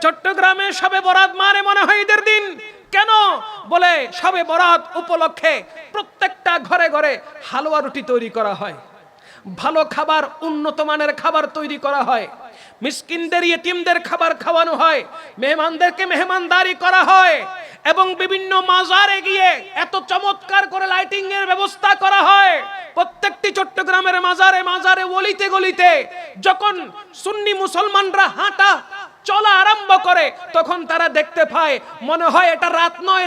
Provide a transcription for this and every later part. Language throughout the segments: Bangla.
চট্টগ্রামে শবে বরাত মানে মনে হয় ঈদের দিন। কেন? বলে শবে বরাত উপলক্ষে প্রত্যেকটা ঘরে ঘরে হালুয়া রুটি তৈরি করা হয়, ভালো খাবার, উন্নত মানের খাবার তৈরি করা হয়, মিসকিনদের ইয়েতিমদের খাবার খাওয়ানো হয়, মেহমানদেরকে মেহমানদারি করা হয়, এবং বিভিন্ন মাজারে গিয়ে এত চমৎকার করে লাইটিং এর ব্যবস্থা করা হয়। প্রত্যেকটি চট্টগ্রামের মাজারে মাজারে গলিতে গলিতে যখন সুন্নি মুসলমানরা হাঁটা চলা আরম্ভ করে তখন তারা দেখতে পায় মনে হয় এটা রাত নয়,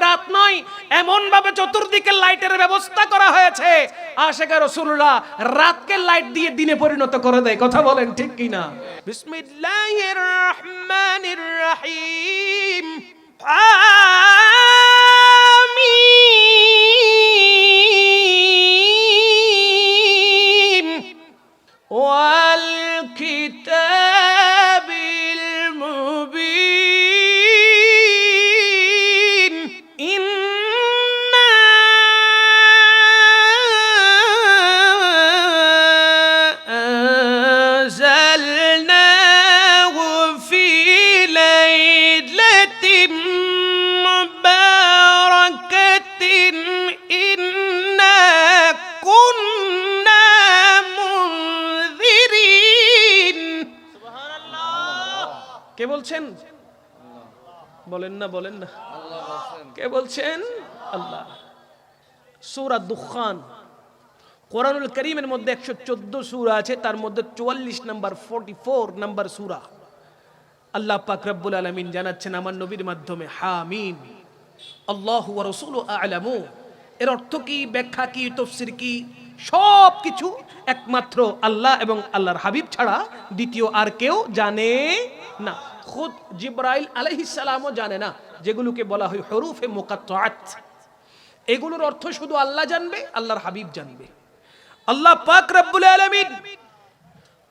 এমন ভাবে চতুর্দিকে লাইটের ব্যবস্থা করা হয়েছে আশিকে রাসূলুল্লাহ রাতকে লাইট দিয়ে দিনে পরিণত করে দেয়। কথা বলেন ঠিক কিনা? বিসমিল্লাহির রহমানির রহিম। আমিন ওয়াল কিতাবিল মুবিন ইন্না আনজালনাহু ফি লাইলাতিন মুবারাকাতিন ইন্না কুন্না মুনযিরিন। সুবহানাল্লাহ। কে বলছেন? বলেন না, বলেন না। কে বলছেন? আল্লাহ। সূরা দুখান, কোরআনুল কারীমের মধ্যে 114 সূরা আছে, তার মধ্যে 44 নম্বর 44 নম্বর সূরা। আল্লাহ পাক রব্বুল আলামিন জানাচ্ছেন আমার নবীর মাধ্যমে, হামিম আল্লাহু ওয়া রাসূলুহু আ'লামু। এর অর্থ কি, ব্যাখ্যা কি, তাফসীর কি, সব কিছু একমাত্র আল্লাহ এবং আল্লাহর হাবিব ছাড়া দ্বিতীয় আর কেউ জানে না। খুদ জিবরাইল আলাইহিস সালামও জানে না, যেগুলোকে বলা হয় হুরুফে মুকাত্তাআত। এগুলোর অর্থ শুধু আল্লাহ জানবে, আল্লাহর হাবিব জানবে। আল্লাহ পাক রব্বুল আলামিন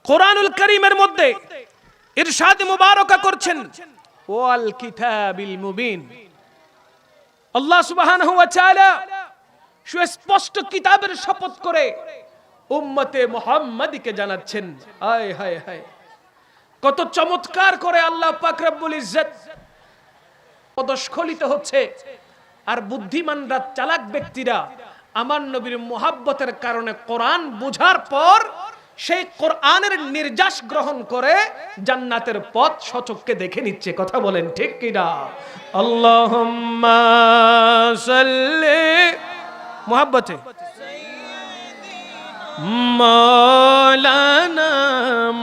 কোরআনুল কারীমের মধ্যে ইরশাদ মুবারাকা করছেন, ওয়াল কিতাবিল মুবিন। আল্লাহ সুবহানাহু ওয়া তাআলা সুস্পষ্ট কিতাবের শপথ করে উম্মতে মুহাম্মাদীকে জানাচ্ছেন। হায় হায় হায়, কত চমৎকার করে আল্লাহ পাক রব্বুল ইজ্জত পদস্খলিত হচ্ছে। আর বুদ্ধিমানরা, চালাক ব্যক্তিরা আমার নবীর মুহাব্বতের কারণে কোরআন বুঝার পর সেই কোরআনের নির্যাস গ্রহণ করে জান্নাতের পথ সচক্ষে দেখে নিচ্ছে। কথা বলেন ঠিক কিনা? আল্লাহুম্মা সাল্লি মুহাব্বতে মাওলানা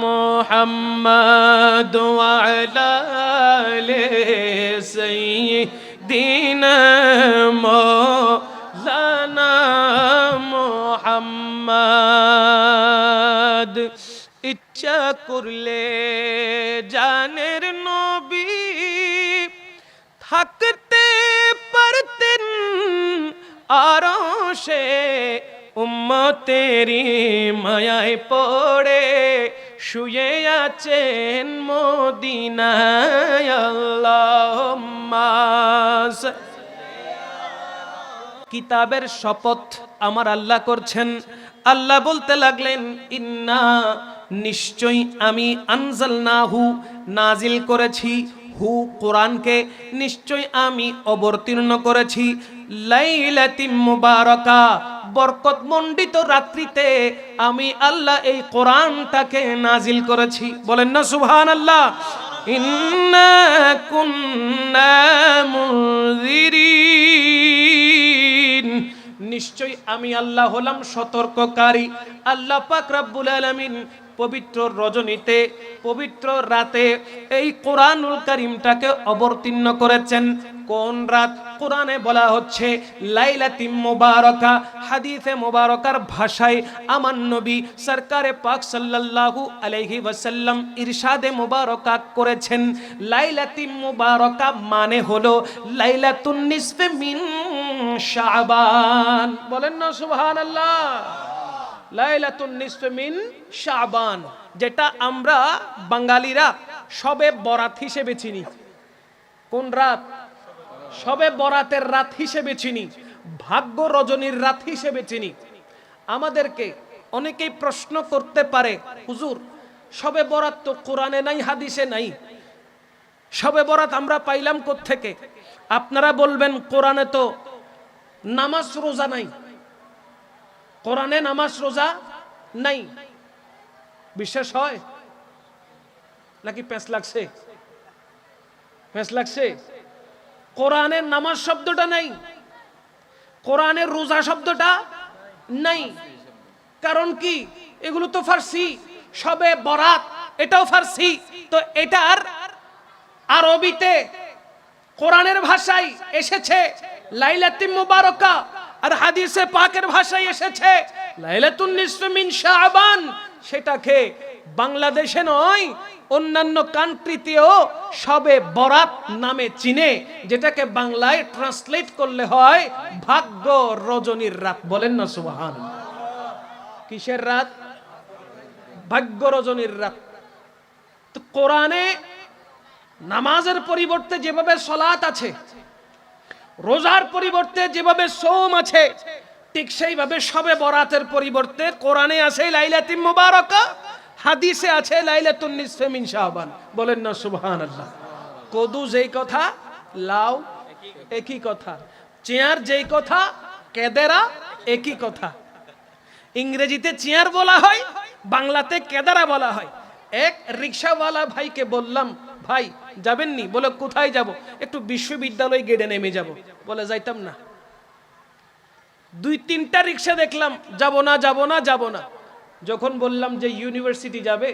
মুহাম্মদ ওয়া আলা আলি সাইয়্যিদিনা মাওলানা মুহাম্মদ। ইচ্ছা করলে জানের নবী থাকতে পারতেন আরশে, উম্মতেরি মায়ায় পড়ে শুয়ে আছেন মদিনায়। আল্লাহুম্মা কিতাবের শপথ আমার আল্লাহ করছেন। আল্লাহ বলতে লাগলেন, ইন্না নিশ্চয়ই আমি আনজালনাহু নাজিল করেছি, হু কোরআনকে নিশ্চয় আমি অবতীর্ণ করেছি, লাইলাতিম মুবারাকা বরকত মণ্ডিত রাত্রিতে আমি আল্লাহ এই কোরআনটাকে নাজিল করেছি। বলেন না সুবহানাল্লাহ। ইন্না কুন্না মুনযিরিন, নিশ্চয় আমি আল্লাহ হলাম সতর্ককারী। আল্লাহ পাক রব্বুল আলামিন পবিত্র রজনীতে, পবিত্র রাতে এই কোরআনুল কারীমটাকে অবতীর্ণ করেছেন। কোন রাত? কোরআনে বলা হচ্ছে লাইলাতিম মুবারাকা। হাদিসে মুবারাকার ভাষায় আমার নবী সরকারে পাক সাল্লাল্লাহু আলাইহি ওয়াসাল্লাম ইরশাদে মুবারাকা করেছেন, লাইলাতিম মুবারাকা মানে হলো লাইলাতুন নিসফে মিন শাবান। বলেন না সুবহানাল্লাহ। লাইলাতুন নিসফে মিন শাবান, যেটা আমরা বাঙালিরা শবে বরাত হিসেবে চিনি। কোন রাত? শবে বরাতের রাত হিসেবে চিনি, ভাগ্য রজনীর রাত হিসেবে চিনি। আমাদেরকে অনেকেই প্রশ্ন করতে পারে, হুজুর শবে বরাত তো কোরআনে নাই, হাদিসে নাই, শবে বরাত আমরা পাইলাম কোত্থেকে? আপনারা বলবেন কোরআনে তো নামাজ রোজা নাই, কোরআনে নামাজ রোজা নাই। বিশ্বাস হয় নাকি পেঁচ লাগছে? পেঁচ লাগছে? কোরআনের নামাজ শব্দটা নাই, কোরআনের রোজা শব্দটা নাই। কারণ কি? এগুলো তো ফার্সি। শবে বরাত এটাও ফার্সি, তো এটার আরবিতে কোরআনের ভাষায় এসেছে লাইলাতুল মুবারাকা, আর হাদিসে পাকের ভাষায় এসেছে লাইলাতুন নিসফি মিন শাবান। সেটাকে বাংলাদেশে নয়, অন্যান্য কান্ট্রিতেও শবে বরাত নামে চিনে, যেটাকে বাংলায় ট্রান্সলেট করলে হয় ভাগ্য রজনীর রাত। বলেন না সুবহানাল্লাহ। কিসের রাত? ভাগ্য রজনীর রাত। তো কোরআনে নামাজের পরিবর্তে যেভাবে সালাত আছে, রোজার পরিবর্তে যেভাবে সওম আছে, ঠিক সেইভাবে শবে বরাতের পরিবর্তে কোরআনে আছে লাইলাতুল মুবারাকা, হাদিসে আছে লাইলাতুন নিসফি মিন শাবান। বলেন না সুবহানাল্লাহ। কদু যেই কথা, লাউ একই কথা, চেয়ার যেই কথা, কেদেরা একই কথা। ইংরেজিতে চেয়ার বলা হয়, বাংলাতে কেদারা বলা হয়। এক রিকশাওয়ালা ভাইকে বললাম, ভাই যাবেন নি? বলে কোথায় যাব? একটু বিশ্ববিদ্যালয় গেটে নেমে যাব। বলে যাইতাম না। দুই তিনটা রিকশা দেখলাম, যাব না যাব না যাব না। যখন বললাম যে ইউনিভার্সিটি যাবে,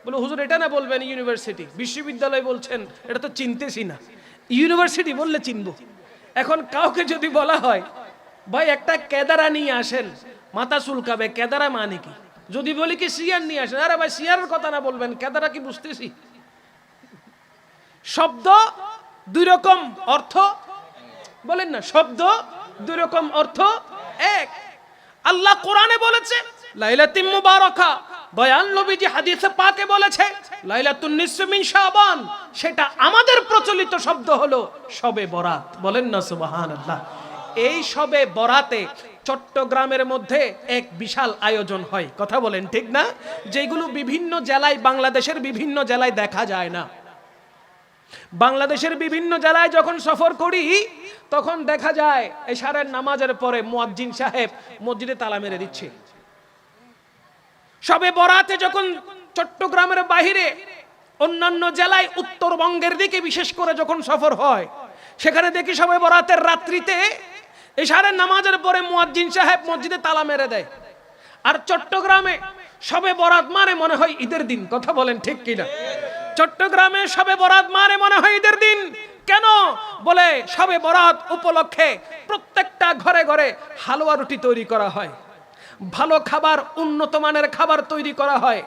বলে হুজুর এটা না বলবেন ইউনিভার্সিটি, বিশ্ববিদ্যালয় বলছেন, এটা তো চিনতেছি না, ইউনিভার্সিটি বললে চিনবো। এখন কাউকে যদি বলা হয় ভাই একটা কেদারা নিয়ে আসেন, মাথা চুলকাবে। কেদারা মানে কি? যদি বলি কি সিয়ার নিয়ে আসেন, আরে ভাই সিয়ারের কথা না বলবেন, কেদারা কি বুঝতেছি? শব্দ দুই রকম অর্থ, বলেন না, শব্দ দুই রকম অর্থ এক। আল্লাহ কোরআনে বলেছে লাইলাতুল মুবারাকা, দয়াল নবীজি হাদিসে পাকে বলেছে লাইলাতুন নিসফি মিন শাবান। সেটা আমাদের প্রচলিত শব্দ হলো শবে বরাত। বলেন না সুবহানাল্লাহ। এই শবে বরাতে চট্টগ্রামের মধ্যে এক বিশাল আয়োজন হয়। কথা বলেন ঠিক না? যেগুলো বিভিন্ন জেলায়, বাংলাদেশের বিভিন্ন জেলায় দেখা যায় না। বাংলাদেশের বিভিন্ন জেলায় যখন সফর করি তখন দেখা যায় এশারের নামাজের পরে মুয়াজ্জিন সাহেব মসজিদে তালা মেরে দিচ্ছে। শবে বরাতে যখন চট্টগ্রামের বাইরে অন্যান্য জেলায়, উত্তরবঙ্গের দিকে বিশেষ করে যখন সফর হয়, সেখানে দেখি শবে বরাতের রাত্রিতে এশারের নামাজের পরে মুয়াজ্জিন সাহেব মসজিদে তালা মেরে দেয়। আর চট্টগ্রামে শবে বরাত মানে মনে হয় ঈদের দিন। কথা বলেন ঠিক কিনা? চট্টগ্রামে শবে বরাত মানে মনে হয় ঈদের দিন। কেন? বলে শবে বরাত উপলক্ষে প্রত্যেকটা ঘরে ঘরে হালুয়া রুটি তৈরি করা হয়, ভালো খাবার, উন্নত মানের খাবার তৈরি করা হয়,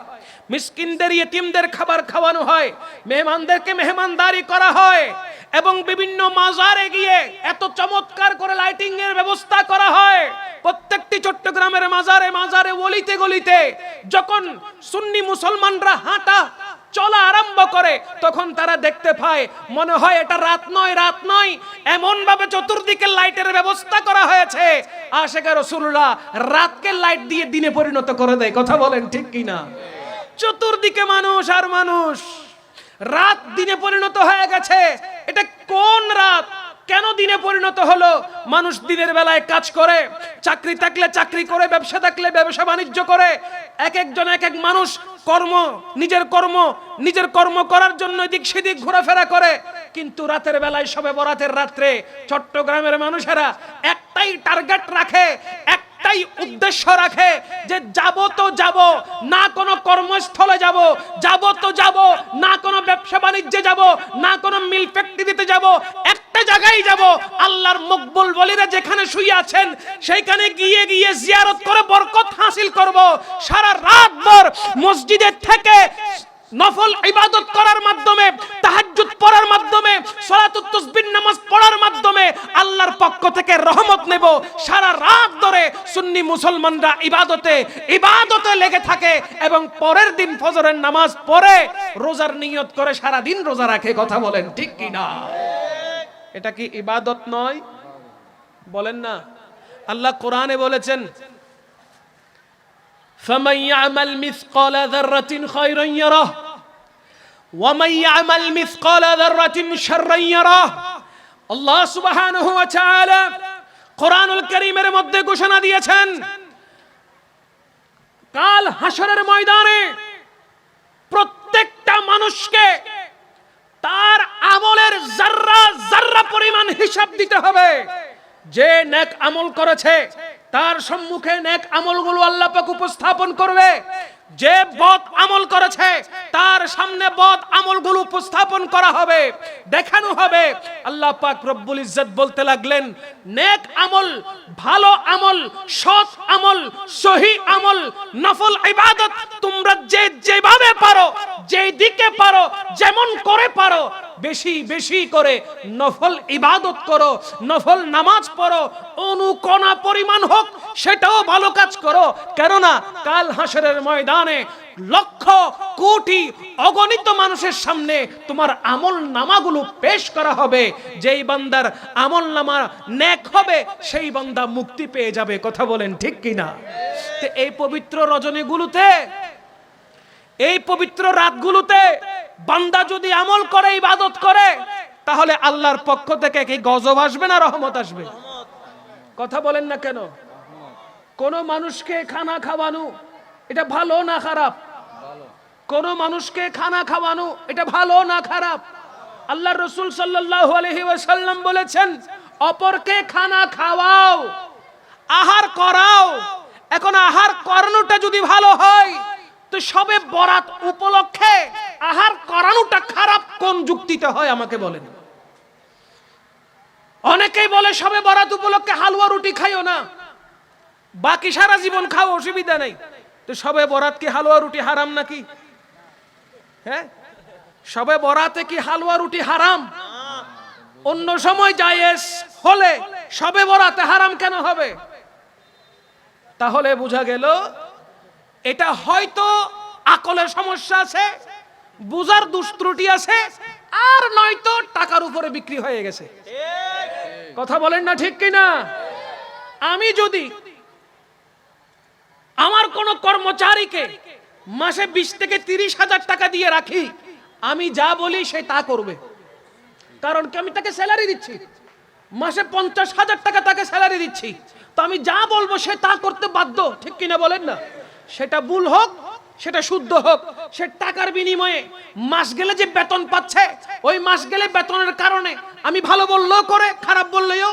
মিসকিনদের ইয়েতিমদের খাবার খাওয়ানো হয়, মেহমানদেরকে মেহমানদারি করা হয়, এবং বিভিন্ন মাজারে গিয়ে এত চমৎকার করে লাইটিং এর ব্যবস্থা করা হয়। প্রত্যেকটি চট্টগ্রামের মাজারে মাজারে, গলিতে গলিতে যখন সুন্নি মুসলমানরা হাঁটা চলা আরম্ভ করে, তখন তারা দেখতে পায় মনে হয় এটা রাত নয়, রাত নয়। এমন ভাবে চতুর্দিকে লাইটের ব্যবস্থা করা হয়েছে, আশিকে রাসূলুল্লাহ রাতকে লাইট দিয়ে দিনে পরিণত করে দেয়। কথা বলেন ঠিক কিনা? চতুর্দিকে মানুষ আর মানুষ, রাত দিনে পরিণত হয়ে গেছে। এটা কোন রাত? কেন দিনে পরিণত হলো? মানুষ দিনের বেলায় কাজ করে, চাকরি থাকলে চাকরি করে, ব্যবসা থাকলে ব্যবসা বাণিজ্য করে, এক একজন এক এক মানুষ নিজের কর্ম করার জন্য এদিক সেদিক ঘোরাফেরা করে। কিন্তু রাতের বেলায় শবে বরাতের রাত্রে চট্টগ্রামের মানুষেরা একটাই টার্গেট রাখে, একটাই উদ্দেশ্য রাখে যে যাব তো যাব, না কোনো কর্মস্থলে যাব, যাব তো যাব, না কোনো ব্যবসা বাণিজ্যে যাব, না কোনো মিল ফ্যাক্টরিতে যাব, একটা জায়গায় যাব, আল্লাহর মকবুল ওলিরা যেখানে শুয়ে আছেন সেইখানে গিয়ে গিয়ে জিয়ারত করে বরকত হাসিল করব। সারা রাত ভর মসজিদে থেকে নফল ইবাদত করার মাধ্যমে, তাহাজ্জুদ পড়ার মাধ্যমে, সালাতুত তাসবিহ নামাজ পড়ার মাধ্যমে আল্লাহর পক্ষ থেকে রহমত নেব। সারা রাত ধরে সুন্নি মুসলমানরা ইবাদতে লেগে থাকে এবং পরের দিন ফজরের নামাজ পড়ে রোজার নিয়ত করে সারা দিন রোজা রাখে। কথা বলেন ঠিক কি না? এটা কি ইবাদত নয়? বলেন না। আল্লাহ কোরআনে বলেছেন فَمَنْ يَعْمَلْ مِثْقَالَ ذَرَّةٍ خَيْرًا يَرَهُ ওয়ামান ইয়ামাল মিসকালা যাররাতিন শাররান ইয়ারাহ। আল্লাহ সুবহানাহু ওয়া তাআলা কোরআনুল কারীমের মধ্যে ঘোষণা দিয়েছেন, কাল হাসরের ময়দানে প্রত্যেকটা মানুষকে তার আমলের যাররা যাররা পরিমাণ হিসাব দিতে হবে। যে নেক আমল করেছে তার সম্মুখে নেক আমলগুলো আল্লাহ পাক উপস্থাপন করবে, যে বদ আমল করেছে তার সামনে বদ আমলগুলো উপস্থাপন করা হবে, দেখানো হবে। আল্লাহ পাক রব্বুল ইজ্জত বলতে লাগলেন, নেক আমল, ভালো আমল, সৎ আমল, সহি আমল, নফল ইবাদত তোমরা যে যেভাবে পারো, যেই দিকে পারো, যেমন করে পারো, বেশি বেশি করে নফল ইবাদত করো, নফল নামাজ পড়ো, অনুকণা পরিমাণ হোক সেটাও ভালো কাজ করো। কেননা কাল হাসরের ময়দানে লক্ষ কোটি অগণিত মানুষের সামনে তোমার আমল নামাগুলো পেশ করা হবে। যেই বান্দার আমল নামা নেক হবে সেই বান্দা মুক্তি পেয়ে যাবে। কথা বলেন ঠিক কিনা? তো এই পবিত্র রজনীগুলোতে, এই পবিত্র রাতগুলোতে বান্দা যদি আমল করে, ইবাদত করে, তাহলে আল্লাহর পক্ষ থেকে কি গজব আসবে না রহমত আসবে? কথা বলেন না কেন? কোন মানুষকে খানা খাওয়ানো এটা ভালো না খারাপ? কোন মানুষকে খানা খাওয়ানো এটা ভালো না খারাপ? আল্লাহর রাসূল সাল্লাল্লাহু আলাইহি ওয়াসাল্লাম বলেছেন, অপরকে খানা খাওয়াও, আহার করাও। এখন আহার করানোটা যদি ভালো হয়, তো সবে বরাত উপলক্ষে আহার করানোটা খারাপ কোন যুক্তিতে হয় আমাকে বলেন? অনেকেই বলে সবে বরাত উপলক্ষে হালুয়া রুটি খাইও না, বাকি সারা জীবন খাও, অসুবিধা নাই। তো সবে বরাত কি হালুয়া রুটি হারাম নাকি? হ্যাঁ, সবে বরাতে কি হালুয়া রুটি হারাম? অন্য সময় জায়েজ হলে সবে বরাতে হারাম কেন হবে? তাহলে বোঝা গেল এটা হয়তো আকলের সমস্যা আছে, বুঝার দুষ্ত্রুটি আছে, আর নয়তো টাকার উপরে বিক্রি হয়ে গেছে। কথা বলেন না ঠিক কিনা? আমি যদি আমার কোন কর্মচারীকে মাসে 20 থেকে 30,000 টাকা দিয়ে রাখি, আমি যা বলি সে তা করবে, কারণ কি আমি তাকে স্যালারি দিচ্ছি, মাসে 50,000 টাকা তাকে স্যালারি দিচ্ছি, তো আমি যা বলবো সে তা করতে বাধ্য। ঠিক কিনা বলেন না? সেটা ভুল হোক, সেটা শুদ্ধ হোক, সে টাকার বিনিময়ে মাস গেলে যে বেতন পাচ্ছে, ওই মাস গেলে বেতনের কারণে আমি ভালো বললেও করে, খারাপ বললেও,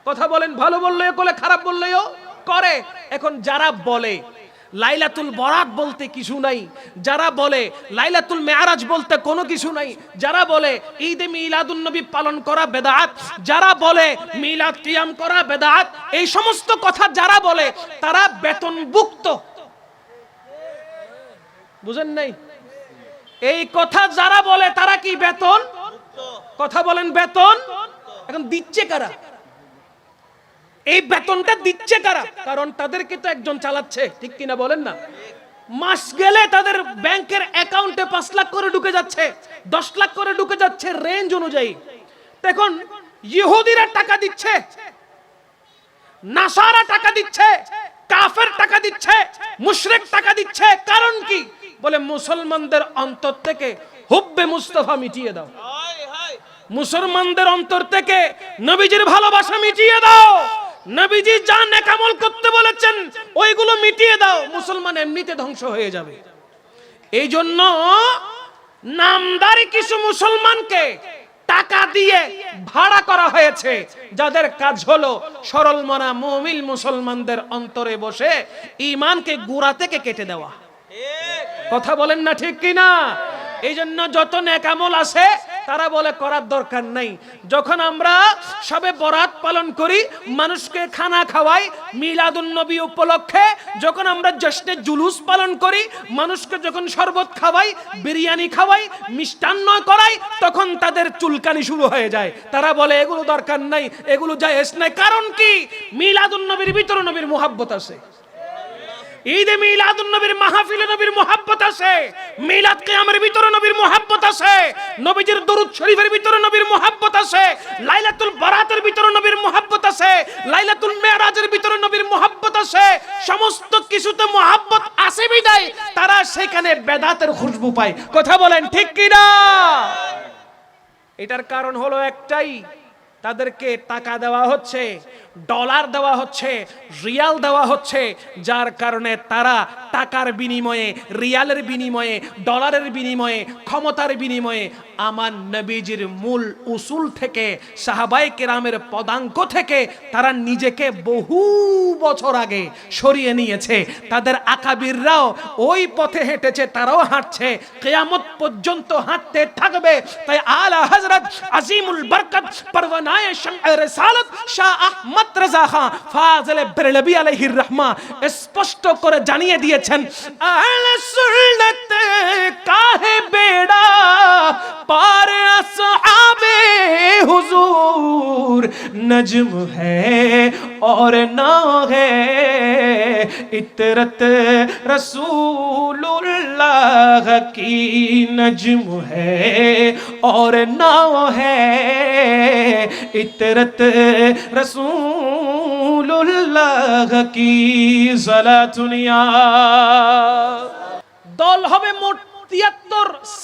কথা বলেন, ভালো বললেও করে, খারাপ বললেও করে। এখন যারা বলে লাইলাতুল বরাত বলতে কিছু নাই, যারা বলে লাইলাতুল মেরাজ বলতে কোনো কিছু নাই, যারা বলে ঈদে মিলাদুন নবী পালন করা বেদাত, যারা বলে মিলাদ কিয়াম করা বেদাত, এই সমস্ত কথা যারা বলে তারা বেতনভুক্ত। বুঝেন নাই? এই কথা যারা বলে তারা কি বেতন? কথা বলেন, বেতন এখন দিচ্ছে কারা? এই বেতনটা দিচ্ছে কারা? কারণ তাদেরকে তো একজন চালাচ্ছে। ঠিক কিনা বলেন না? মাস গেলে তাদের ব্যাংকের অ্যাকাউন্টে 5 লাখ করে ঢুকে যাচ্ছে, 10 লাখ করে ঢুকে যাচ্ছে রেঞ্জ অনুযায়ী। এখন ইহুদিরা টাকা দিচ্ছে, নাসারা টাকা দিচ্ছে, কাফের টাকা দিচ্ছে, মুশরিক টাকা দিচ্ছে। কারণ কি? বলে মুসলমানদের অন্তর থেকে হুব্বে মুস্তাফা মিটিয়ে দাও, মুসলমানদের অন্তর থেকে নবীজির ভালোবাসা মিটিয়ে দাও, নবীজি যা নেক আমল করতে বলেছেন ওইগুলো মিটিয়ে দাও, মুসলমান এমনিতে ধ্বংস হয়ে যাবে। এই জন্য নামদারি কিছু মুসলমানকে টাকা দিয়ে ভাড়া করা হয়েছে, যাদের কাজ হলো সরল মনা মুমিন মুসলমানদের অন্তরে বসে ঈমানকে গোড়া থেকে কেটে দেওয়া। কথা বলেন না ঠিক কিনা? এই জন্য যত নেক আমল আছে তারা বলে করার দরকার নাই। যখন আমরা সবে বরাত পালন করি, মানুষকে খানা খাওয়াই মিলাদুন নবী উপলক্ষে, যখন আমরা জশ্নে জুলুস পালন করি, মানুষকে যখন শরবত খাওয়াই, বিরিয়ানি খাওয়াই, মিষ্টান্ন করাই, তখন তাদের চুলকানি শুরু হয়ে যায়। তারা বলে এগুলো দরকার নাই, এগুলো জায়েজ নাই। কারণ কি? মিলাদুন নবীর ভিতরে নবীর মুহাব্বত আছে, ঈদে মিলাদুন নবীর মাহফিলে নবীর মুহাব্বত আছে, মিলাদ কিয়ামের ভিতরে নবীর মুহাব্বত আছে, নবীজির দরুদ শরীফের ভিতরে নবীর মুহাব্বত আছে, লাইলাতুল বারাতের ভিতরে নবীর মুহাব্বত আছে, লাইলাতুল মেরাজের ভিতরে নবীর মুহাব্বত আছে, সমস্ত কিছুতে মুহাব্বত আছে বিদায় তারা সেখানে বেদাতের খুশবু পায়। কথা বলেন ঠিক কি না? এটার কারণ হলো একটাই, তাদেরকে টাকা দেওয়া হচ্ছে, ডলার দেওয়া হচ্ছে, রিয়াল দেওয়া হচ্ছে, যার কারণে তারা টাকার বিনিময়ে, রিয়ালের বিনিময়ে, ডলারের বিনিময়ে, ক্ষমতার বিনিময়ে আমার নবীজির মূল উসুল থেকে, সাহাবায়ে কেরামের পদাঙ্ক থেকে তারা নিজেকে বহু বছর আগে সরিয়ে নিয়েছে। তাদের আকাবিররাও ওই পথে হেঁটেছে, তারাও হাঁটছে, কিয়ামত পর্যন্ত হাঁটতে থাকবে। তাই আলা হযরত আজিমুল বরকত পরওয়ানায়ে শাম'এ রিসালাত শাহ আহমদ রাজা খান ফাজিলে বেরলভী আলাইহির রহমা স্পষ্ট করে জানিয়ে দিয়েছেন, আহলে সুন্নাত কাহে বেড়া পার আসহাবে হুজুর নজম হ্যায় और ना है इतरत रसूलुल्लाह की नजम है और ना है इतरत रसूलुल्लाह की सलातुनिया। দল হবে মোট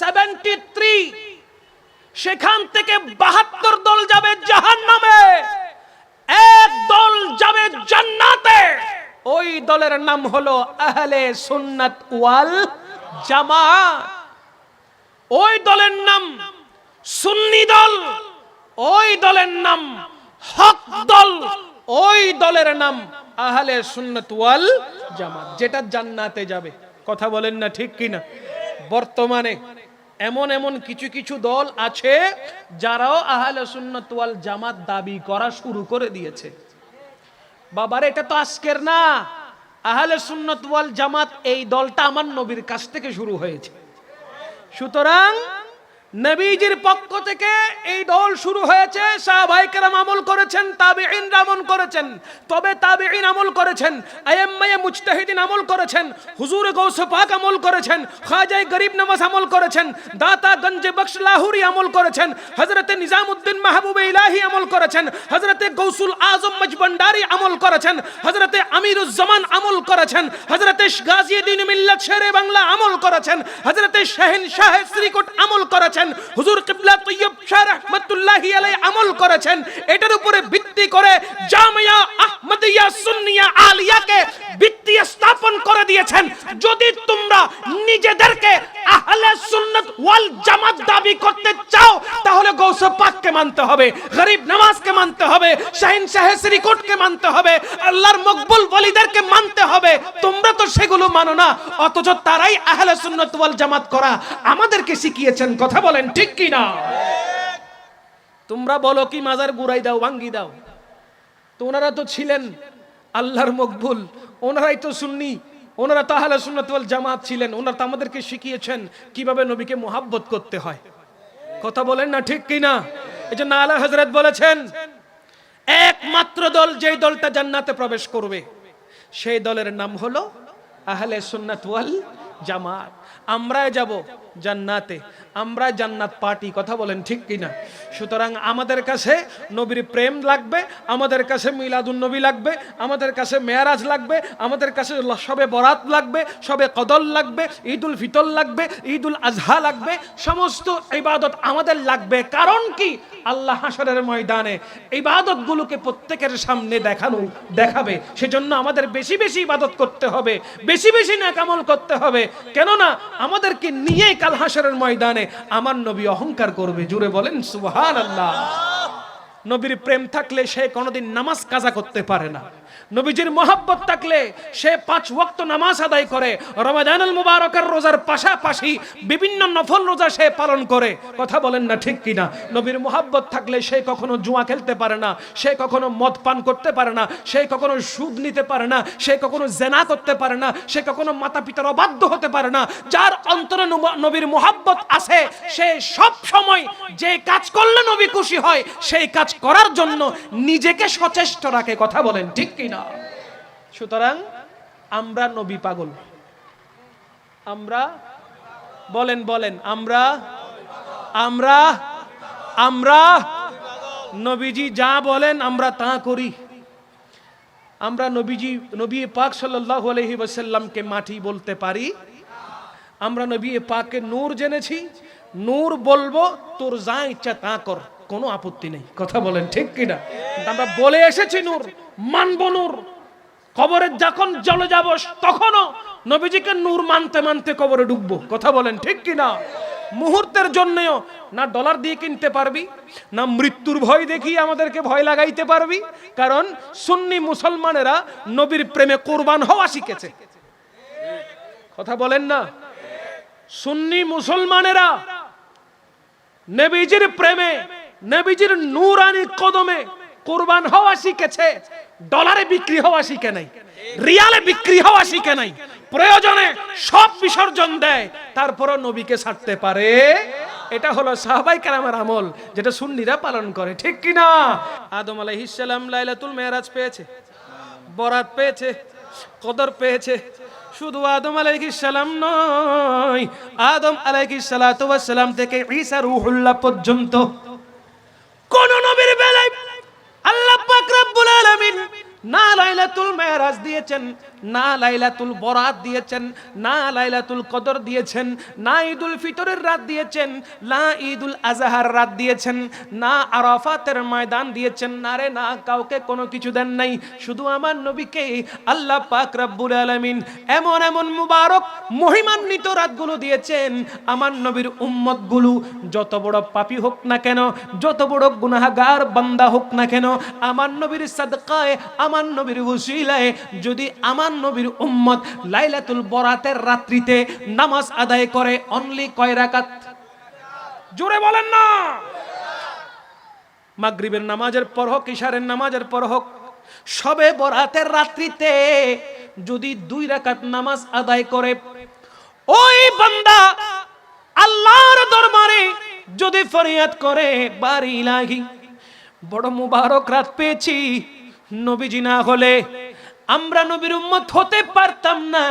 73, সেখান থেকে 72 দল যাবে জাহান্নামে, এক দল যাবে জান্নাতে। ওই দলের নাম হলো আহলে সুন্নাত ওয়াল জামাত। ওই দলের নাম সুন্নি দল, ওই দলের নাম হক দল, ওই দলের নাম আহলে সুন্নাত ওয়াল জামাত, যেটা জান্নাতে যাবে। কথা বলেন না ঠিক কিনা? বর্তমানে এমন এমন কিছু কিছু দল আছে যারাও আহলে সুন্নাত ওয়াল জামাত দাবি করা শুরু করে দিয়েছে। বাবার এটা তো আজকের না, আহলে সুন্নাত ওয়াল জামাত এই দলটা আমার নবীর কাছ থেকে শুরু হয়েছে। সুতরাং নবীজির পক্ষ থেকে এই দল শুরু হয়েছে, সাহাবায়ে কেরাম আমল করেছেন, তাবেঈন আমল করেছেন, তবে তাবেঈন আমল করেছেন, আইম্মায়ে মুজতাহিদিন আমল করেছেন, হুজুর গৌস পাক আমল করেছেন, খাজায়ে গরিব নওয়াজ আমল করেছেন, দাতা গঞ্জে বখশ লাহুরি আমল করেছেন, হযরতে নিজামউদ্দিন মাহবুবে ইলাহি আমল করেছেন, হযরতে গৌসুল আজম মজবন্ডারি আমল করেছেন, হযরতে আমিরুজ জামান আমল করেছেন, হযরতে গাজীউদ্দিন মিল্লাত শেরে বাংলা আমল করেছেন, হযরতে শাহেনশাহ শ্রীকোট আমল করেছেন, হুজুর কিবলা তৈয়ব শাহ রাহমাতুল্লাহি আলাইহি আমল করেছেন। এটার উপরে ভিত্তি করে জামিয়া আহমদিয়া সুন্নিয়া আলিয়াকে ভিত্তি স্থাপন করে দিয়েছেন। যদি তোমরা নিজেদেরকে আহলে সুন্নাত ওয়াল জামাত দাবি করতে চাও তাহলে গৌস পাককে মানতে হবে, গরিব নওয়াজকে মানতে হবে, শাহিনশাহ শ্রীকোটকে মানতে হবে, আল্লাহর মকবুল ওলিদেরকে মানতে হবে। তোমরা তো সেগুলো মানো না, অথচ তারাই আহলে সুন্নাত ওয়াল জামাত করা আমাদেরকে শিখিয়েছেন। কথা বলেন ঠিক কি না? তোমরা বলো কি মাজার গুড়াই দাও, ভাঙ্গি দাও, তো ওনারা তো ছিলেন আল্লাহর মকবুল, ওনারাই তো সুন্নি, ওনারা তো আহলে সুন্নাত ওয়াল জামাত ছিলেন, ওনারা তো আমাদেরকে শিখিয়েছেন কিভাবে নবীকে মুহাব্বত করতে হয়। কথা বলেন না ঠিক কি না? এজন্য আলা হযরত বলেছেন একমাত্র দল যেই দলটা জান্নাতে প্রবেশ করবে সেই দলের নাম হলো আহলে সুন্নাত ওয়াল জামাত। আমরাই যাব জান্নাতে, আমরা জান্নাত পার্টি। কথা বলেন ঠিক কিনা? সুতরাং আমাদের কাছে নবীর প্রেম লাগবে, আমাদের কাছে মিলাদুন নবী লাগবে, আমাদের কাছে মেয়ারাজ লাগবে, আমাদের কাছে শবে বরাত লাগবে, শবে কদর লাগবে, ঈদুল ফিতর লাগবে, ঈদুল আজহা লাগবে, সমস্ত ইবাদত আমাদের লাগবে। কারণ কি? আল্লাহ হাশরের ময়দানে ইবাদতগুলোকে প্রত্যেকের সামনে দেখাবে। সেজন্য আমাদের বেশি বেশি ইবাদত করতে হবে, বেশি বেশি নেক আমল করতে হবে। কেননা আমাদেরকে নিয়ে কাল হাশরের ময়দানে আমার নবী অহংকার করবে। জুড়ে বলেন সুবহানাল্লাহ। নবীর প্রেম থাকলে সে কোনোদিন নামাজ কাজা করতে পারে না। নবীজির মহব্বত থাকলে সে 5 ওয়াক্ত নামাজ আদায় করে, রমাদানুল মুবারকের রোজার পাশাপাশি বিভিন্ন নফল রোজা সে পালন করে। কথা বলেন না ঠিক কিনা? নবীর মহব্বত থাকলে সে কখনো জুয়া খেলতে পারে না, সে কখনো মদ পান করতে পারে না, সে কখনো সুদ নিতে পারে না, সে কখনো জেনা করতে পারে না, সে কখনো মাতা পিতার অবাধ্য হতে পারে না। যার অন্তরে নবীর মহব্বত আছে সে সব সময় যে কাজ করলে নবী খুশি হয় সেই কাজ করার জন্য নিজেকে সচেষ্ট রাখে। কথা বলেন ঠিক কিনা? সুতরাং আমরা নবী পাগল। আমরা বলেন আমরা আমরা আমরা নবীজি যা বলেন আমরা তা করি। আমরা নবী পাক সাল্লাল্লাহু আলাইহি ওয়াসাল্লামকে মাটি বলতে পারি? আমরা নবী পাকের নূর জেনেছি, নূর বলবো, তোর যা ইচ্ছা তা কর, কোনো আপত্তি নেই। কথা বলেন ঠিক কিনা? আমরা বলে এসেছি নূর, মানব নূর। কবরে যখন চলে যাব তখনও নবীজিকে নূর মানতে মানতে কবরে ঢুকবো। কথা বলেন ঠিক কিনা? মুহূর্তের জন্যও না ডলার দিয়ে কিনতে পারবি, না মৃত্যুর ভয় দেখিয়ে আমাদেরকে ভয় লাগাইতে পারবি। কারণ সুন্নি মুসলমানেরা নবীর প্রেমে কুরবান হওয়া শিখেছে। কথা বলেন না? সুন্নি মুসলমানেরা নবীজির প্রেমে, নবীজির নূরানি কদমে কুরবান হওয়া শিখেছে। ডলারে বিক্রি হওয়া শিখে নাই, রিয়ালে বিক্রি হওয়া শিখে নাই। প্রয়োজনে সব বিসর্জন দেয়, তারপরও নবীকে ছাড়তে পারে। এটা হলো সাহাবায়ে কেরামের আমল, যেটা সুন্নিরা পালন করে। ঠিক কিনা? আদম আলাইহিস সালাম লাইলাতুল মেরাজ পেয়েছে, বরাত পেয়েছে, কদর পেয়েছে। শুধু আদম আলাইহিস সালাম নয়, আদম আলাইহিস সালাতু ওয়াস সালাম থেকে ঈসা রূহুল্লাহ পর্যন্ত কোন নবীর বেলায় আল্লাহ পাক রব্বুল আলামিন না লাইলাতুল মেরাজ দিয়েছেন, না লাইলাতুল বরাত দিয়েছেন, না লাইলাতুল কদর দিয়েছেন, না ঈদুল ফিতরের রাত দিয়েছেন, না ঈদুল আজহার রাত দিয়েছেন, না আরাফাতের ময়দান দিয়েছেন। না রে না, কাউকে কোনো কিছু দেন নাই। শুধু আমার নবীকে আল্লাহ পাক রব্বুল আলামিন এমন এমন মুবারক মহিমান্বিত রাতগুলো দিয়েছেন। আমার নবীর উম্মতগুলো যত বড় পাপী হোক না কেন, যত বড় গুনাহগার বান্দা হোক না কেন, আমার নবীর সাদকায়, আমার নবীর ওসিলায় যদি আমার নবীর উম্মত লাইলাতুল বরাতের রাত্রিতে নামাজ আদায় করে, অনলি কয় রাকাত? জোরে বলেন না। মাগরিবের নামাজের পর হোক, ইশারের নামাজের পর হোক, সবে বরাতের রাত্রিতে যদি 2 রাকাত নামাজ আদায় করে, ওই বান্দা আল্লাহর দরবারে যদি ফরিয়াদ করে, বারি ইলাহি বড় মুবারক রাত পেয়েছি, নবীজি না হলে আমরা নবীর উম্মত হতে পারতাম না,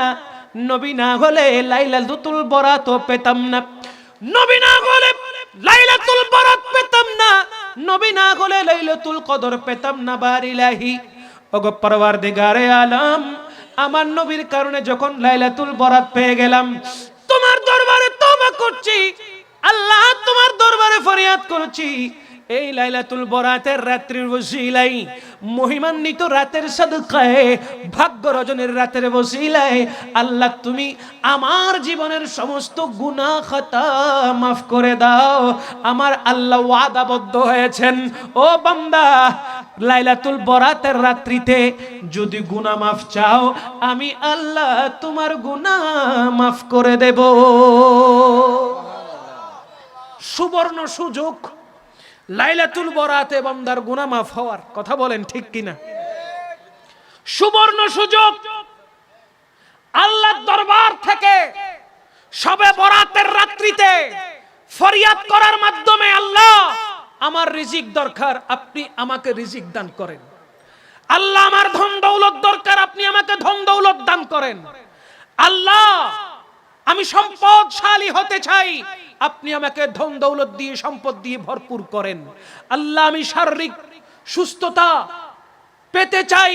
নবী না হলে লাইলাতুল বরাত পেতাম না, নবী না হলে লাইলাতুল বরাত পেতাম না, নবী না হলে লাইলাতুল কদর পেতাম না। বারিলাহি, ওগো পরওয়ারদিগারে আলম, আমার নবীর কারণে যখন লাইলাতুল বরাত পেয়ে গেলাম, তোমার দরবারে তওবা করছি আল্লাহ, তোমার দরবারে ফরিয়াদ করছি, এই লাইলাতুল বরাতের রাত্রির ওসিলায়, মহিমান্বিত রাতের সাদকায়ে, ভাগ্য রজনীর রাতের ওসিলায় আল্লাহ তুমি আমার জীবনের সমস্ত গুনাহ খাতা মাফ করে দাও। আমার আল্লাহ ওয়াদাবদ্ধ হয়েছেন, ও বান্দা লাইলাতুল বরাতের রাত্রিতে যদি গুনাহ মাফ চাও, আমি আল্লাহ তোমার গুনাহ মাফ করে দেব। সুবর্ণ সুযোগ লাইলাতুল বরাতে বান্দার গুনাহ মাফ হওয়ার। কথা বলেন ঠিক কিনা? সুবর্ণ সুযোগ আল্লাহর দরবার থেকে শবে বরাতের রাত্রিতে ফরিয়াদ করার মাধ্যমে, আল্লাহ আমার রিজিক দরকার, আপনি আমাকে রিজিক দান করেন। আল্লাহ আমার ধন দৌলত দরকার, আপনি আমাকে ধন দৌলত দান করেন। আল্লাহ আমি সম্পদশালী হতে চাই, আপনি আমাকে ধন দৌলত দিয়ে, সম্পদ দিয়ে ভরপুর করেন। আল্লাহ আমি শারীরিক সুস্থতা পেতে চাই,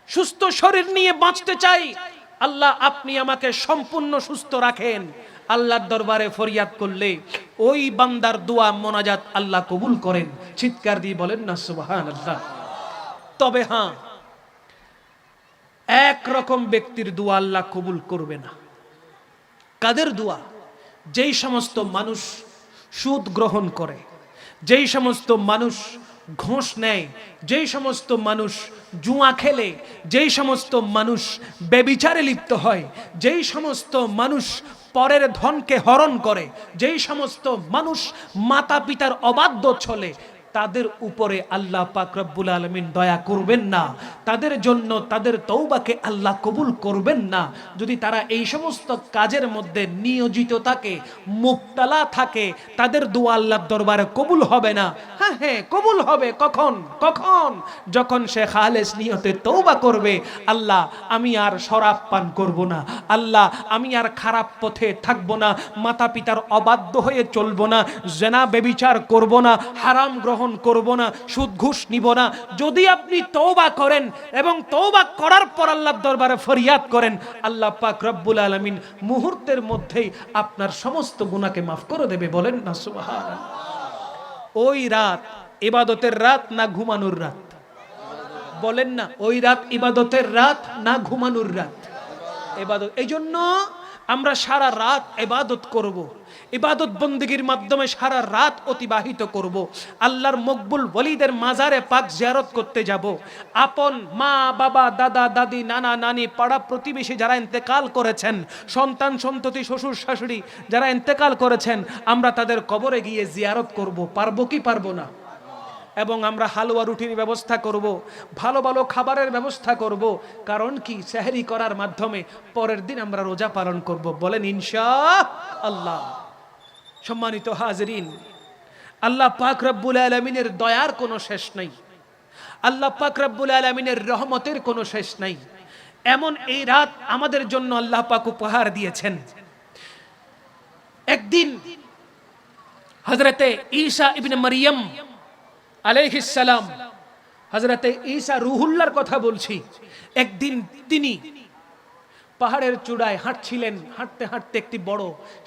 সুস্থ শরীর নিয়ে বাঁচতে চাই, আল্লাহ আপনি আমাকে সম্পূর্ণ সুস্থ রাখেন। আল্লাহর দরবারে ফরিয়াদ করলে ওই বান্দার দোয়া মোনাজাত আল্লাহ কবুল করেন। চিৎকার দিয়ে বলেন না সুবহানাল্লাহ। তবে হ্যাঁ, এক রকম ব্যক্তির দোয়া আল্লাহ কবুল করবে না। কাদের দোয়া? যেই সমস্ত মানুষ সুদ গ্রহণ করে, যেই সমস্ত মানুষ ঘুষ নেয়, যেই সমস্ত মানুষ জুয়া খেলে, যেই সমস্ত মানুষ ব্যভিচারে লিপ্ত হয়, যেই সমস্ত মানুষ পরের ধনকে হরণ করে, যেই সমস্ত মানুষ মাতা পিতার অবাধ্য চলে, তাদের উপরে আল্লাহ পাক রব্বুল আলামিন দয়া করবেন না। তাদের জন্য তাদের তওবাকে আল্লাহ কবুল করবেন না। যদি তারা এই সমস্ত কাজের মধ্যে নিয়োজিত থাকে, মুবতালা থাকে, তাদের দোয়া আল্লাহর দরবারে কবুল হবে না। হ্যাঁ হ্যাঁ, কবুল হবে কখন? কখন? যখন সে খালেস নিয়তে তওবা করবে, আল্লাহ আমি আর শরাব পান করব না, আল্লাহ আমি আর খারাপ পথে থাকবো না, মাতা পিতার অবাধ্য হয়ে চলবো না, জিনা ব্যভিচার করব না, হারাম গ্রহণ গ্রহণ করব না, সুদ ঘুষ নিব না। যদি আপনি তওবা করেন এবং তওবা করার পর আল্লাহর দরবারে ফরিয়াদ করেন, আল্লাহ পাক রব্বুল আলামিন মুহূর্তের মধ্যেই আপনার সমস্ত গুনাহকে মাফ করে দেবে। বলেন না সুবহানাল্লাহ। ওই রাত ইবাদতের রাত না ঘুমানোর রাত? বলেন না, ওই রাত ইবাদতের রাত না ঘুমানোর রাত? ইবাদত। এই জন্য আমরা সারা রাত ইবাদত করব, ইবাদত বন্দেগীর মাধ্যমে সারা রাত অতিবাহিত করব। আল্লাহর মকবুল ওলিদের মাজারে পাক জিয়ারত করতে যাব। আপন মা বাবা দাদা দাদি নানা নানি পাড়া প্রতিবেশী যারা ইন্তেকাল করেছেন, সন্তান সন্ততি শ্বশুর শাশুড়ি যারা ইন্তেকাল করেছেন, আমরা তাদের কবরে গিয়ে জিয়ারত করব। পারবো কি পারবো না? এবং আমরা হালুয়া রুটির ব্যবস্থা করব, ভালো ভালো খাবারের ব্যবস্থা করব। কারণ কি, সেহরি করার মাধ্যমে পরের দিন আমরা রোজা পালন করব। বলেন ইনশাআল্লাহ। সম্মানিত হাজরিন, আল্লাহ পাক রব্বুল আলামিনের দয়ার কোনো শেষ নাই, আল্লাহ পাক রব্বুল আলামিনের রহমতের কোনো শেষ নাই। এমন এই রাত আমাদের জন্য আল্লাহ পাক উপহার দিয়েছেন। একদিন হযরতে ঈসা ইবনে মারইয়াম আলাইহিস সালাম, হযরতে ঈসা রুহুল্লাহর কথা বলছি, একদিন তিনি পাহাড়ের চূড়ায় হাঁটছিলেন। হাঁটতে হাঁটতে একটি বড়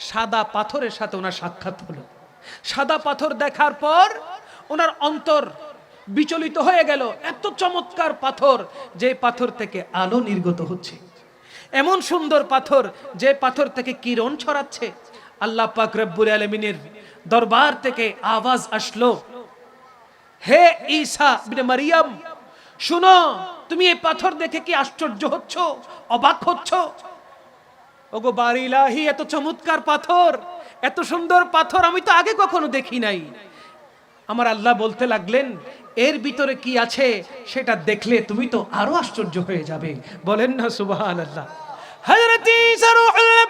সাদা পাথরের সাথে ওনার সাক্ষাৎ হলো। সাদা পাথর দেখার পর ওনার অন্তর বিচলিত হয়ে গেল। এত চমৎকার পাথর, যে পাথর থেকে আলো নির্গত হচ্ছে, এমন সুন্দর পাথর যে পাথর থেকে কিরণ ছড়াচ্ছে। আল্লাহ পাক রব্বুল আলামিনের দরবার থেকে আওয়াজ আসলো, হে ঈসা ইবনে মারইয়াম, শুনো, তুমি এই পাথর দেখে কি আশ্চর্য হচ্ছ, অবাক হচ্ছ? ওগো বাড়ি ইলাহি, এত চমৎকার পাথর, এত সুন্দর পাথর আমি তো আগে কখনো দেখি নাই। আমার আল্লাহ বলতে লাগলেন, এর ভিতরে কি আছে সেটা দেখলে তুমি তো আরো আশ্চর্য হয়ে যাবে। বলেন না সুবহানাল্লাহ। হযরত ঈসা রূহুল্লাহ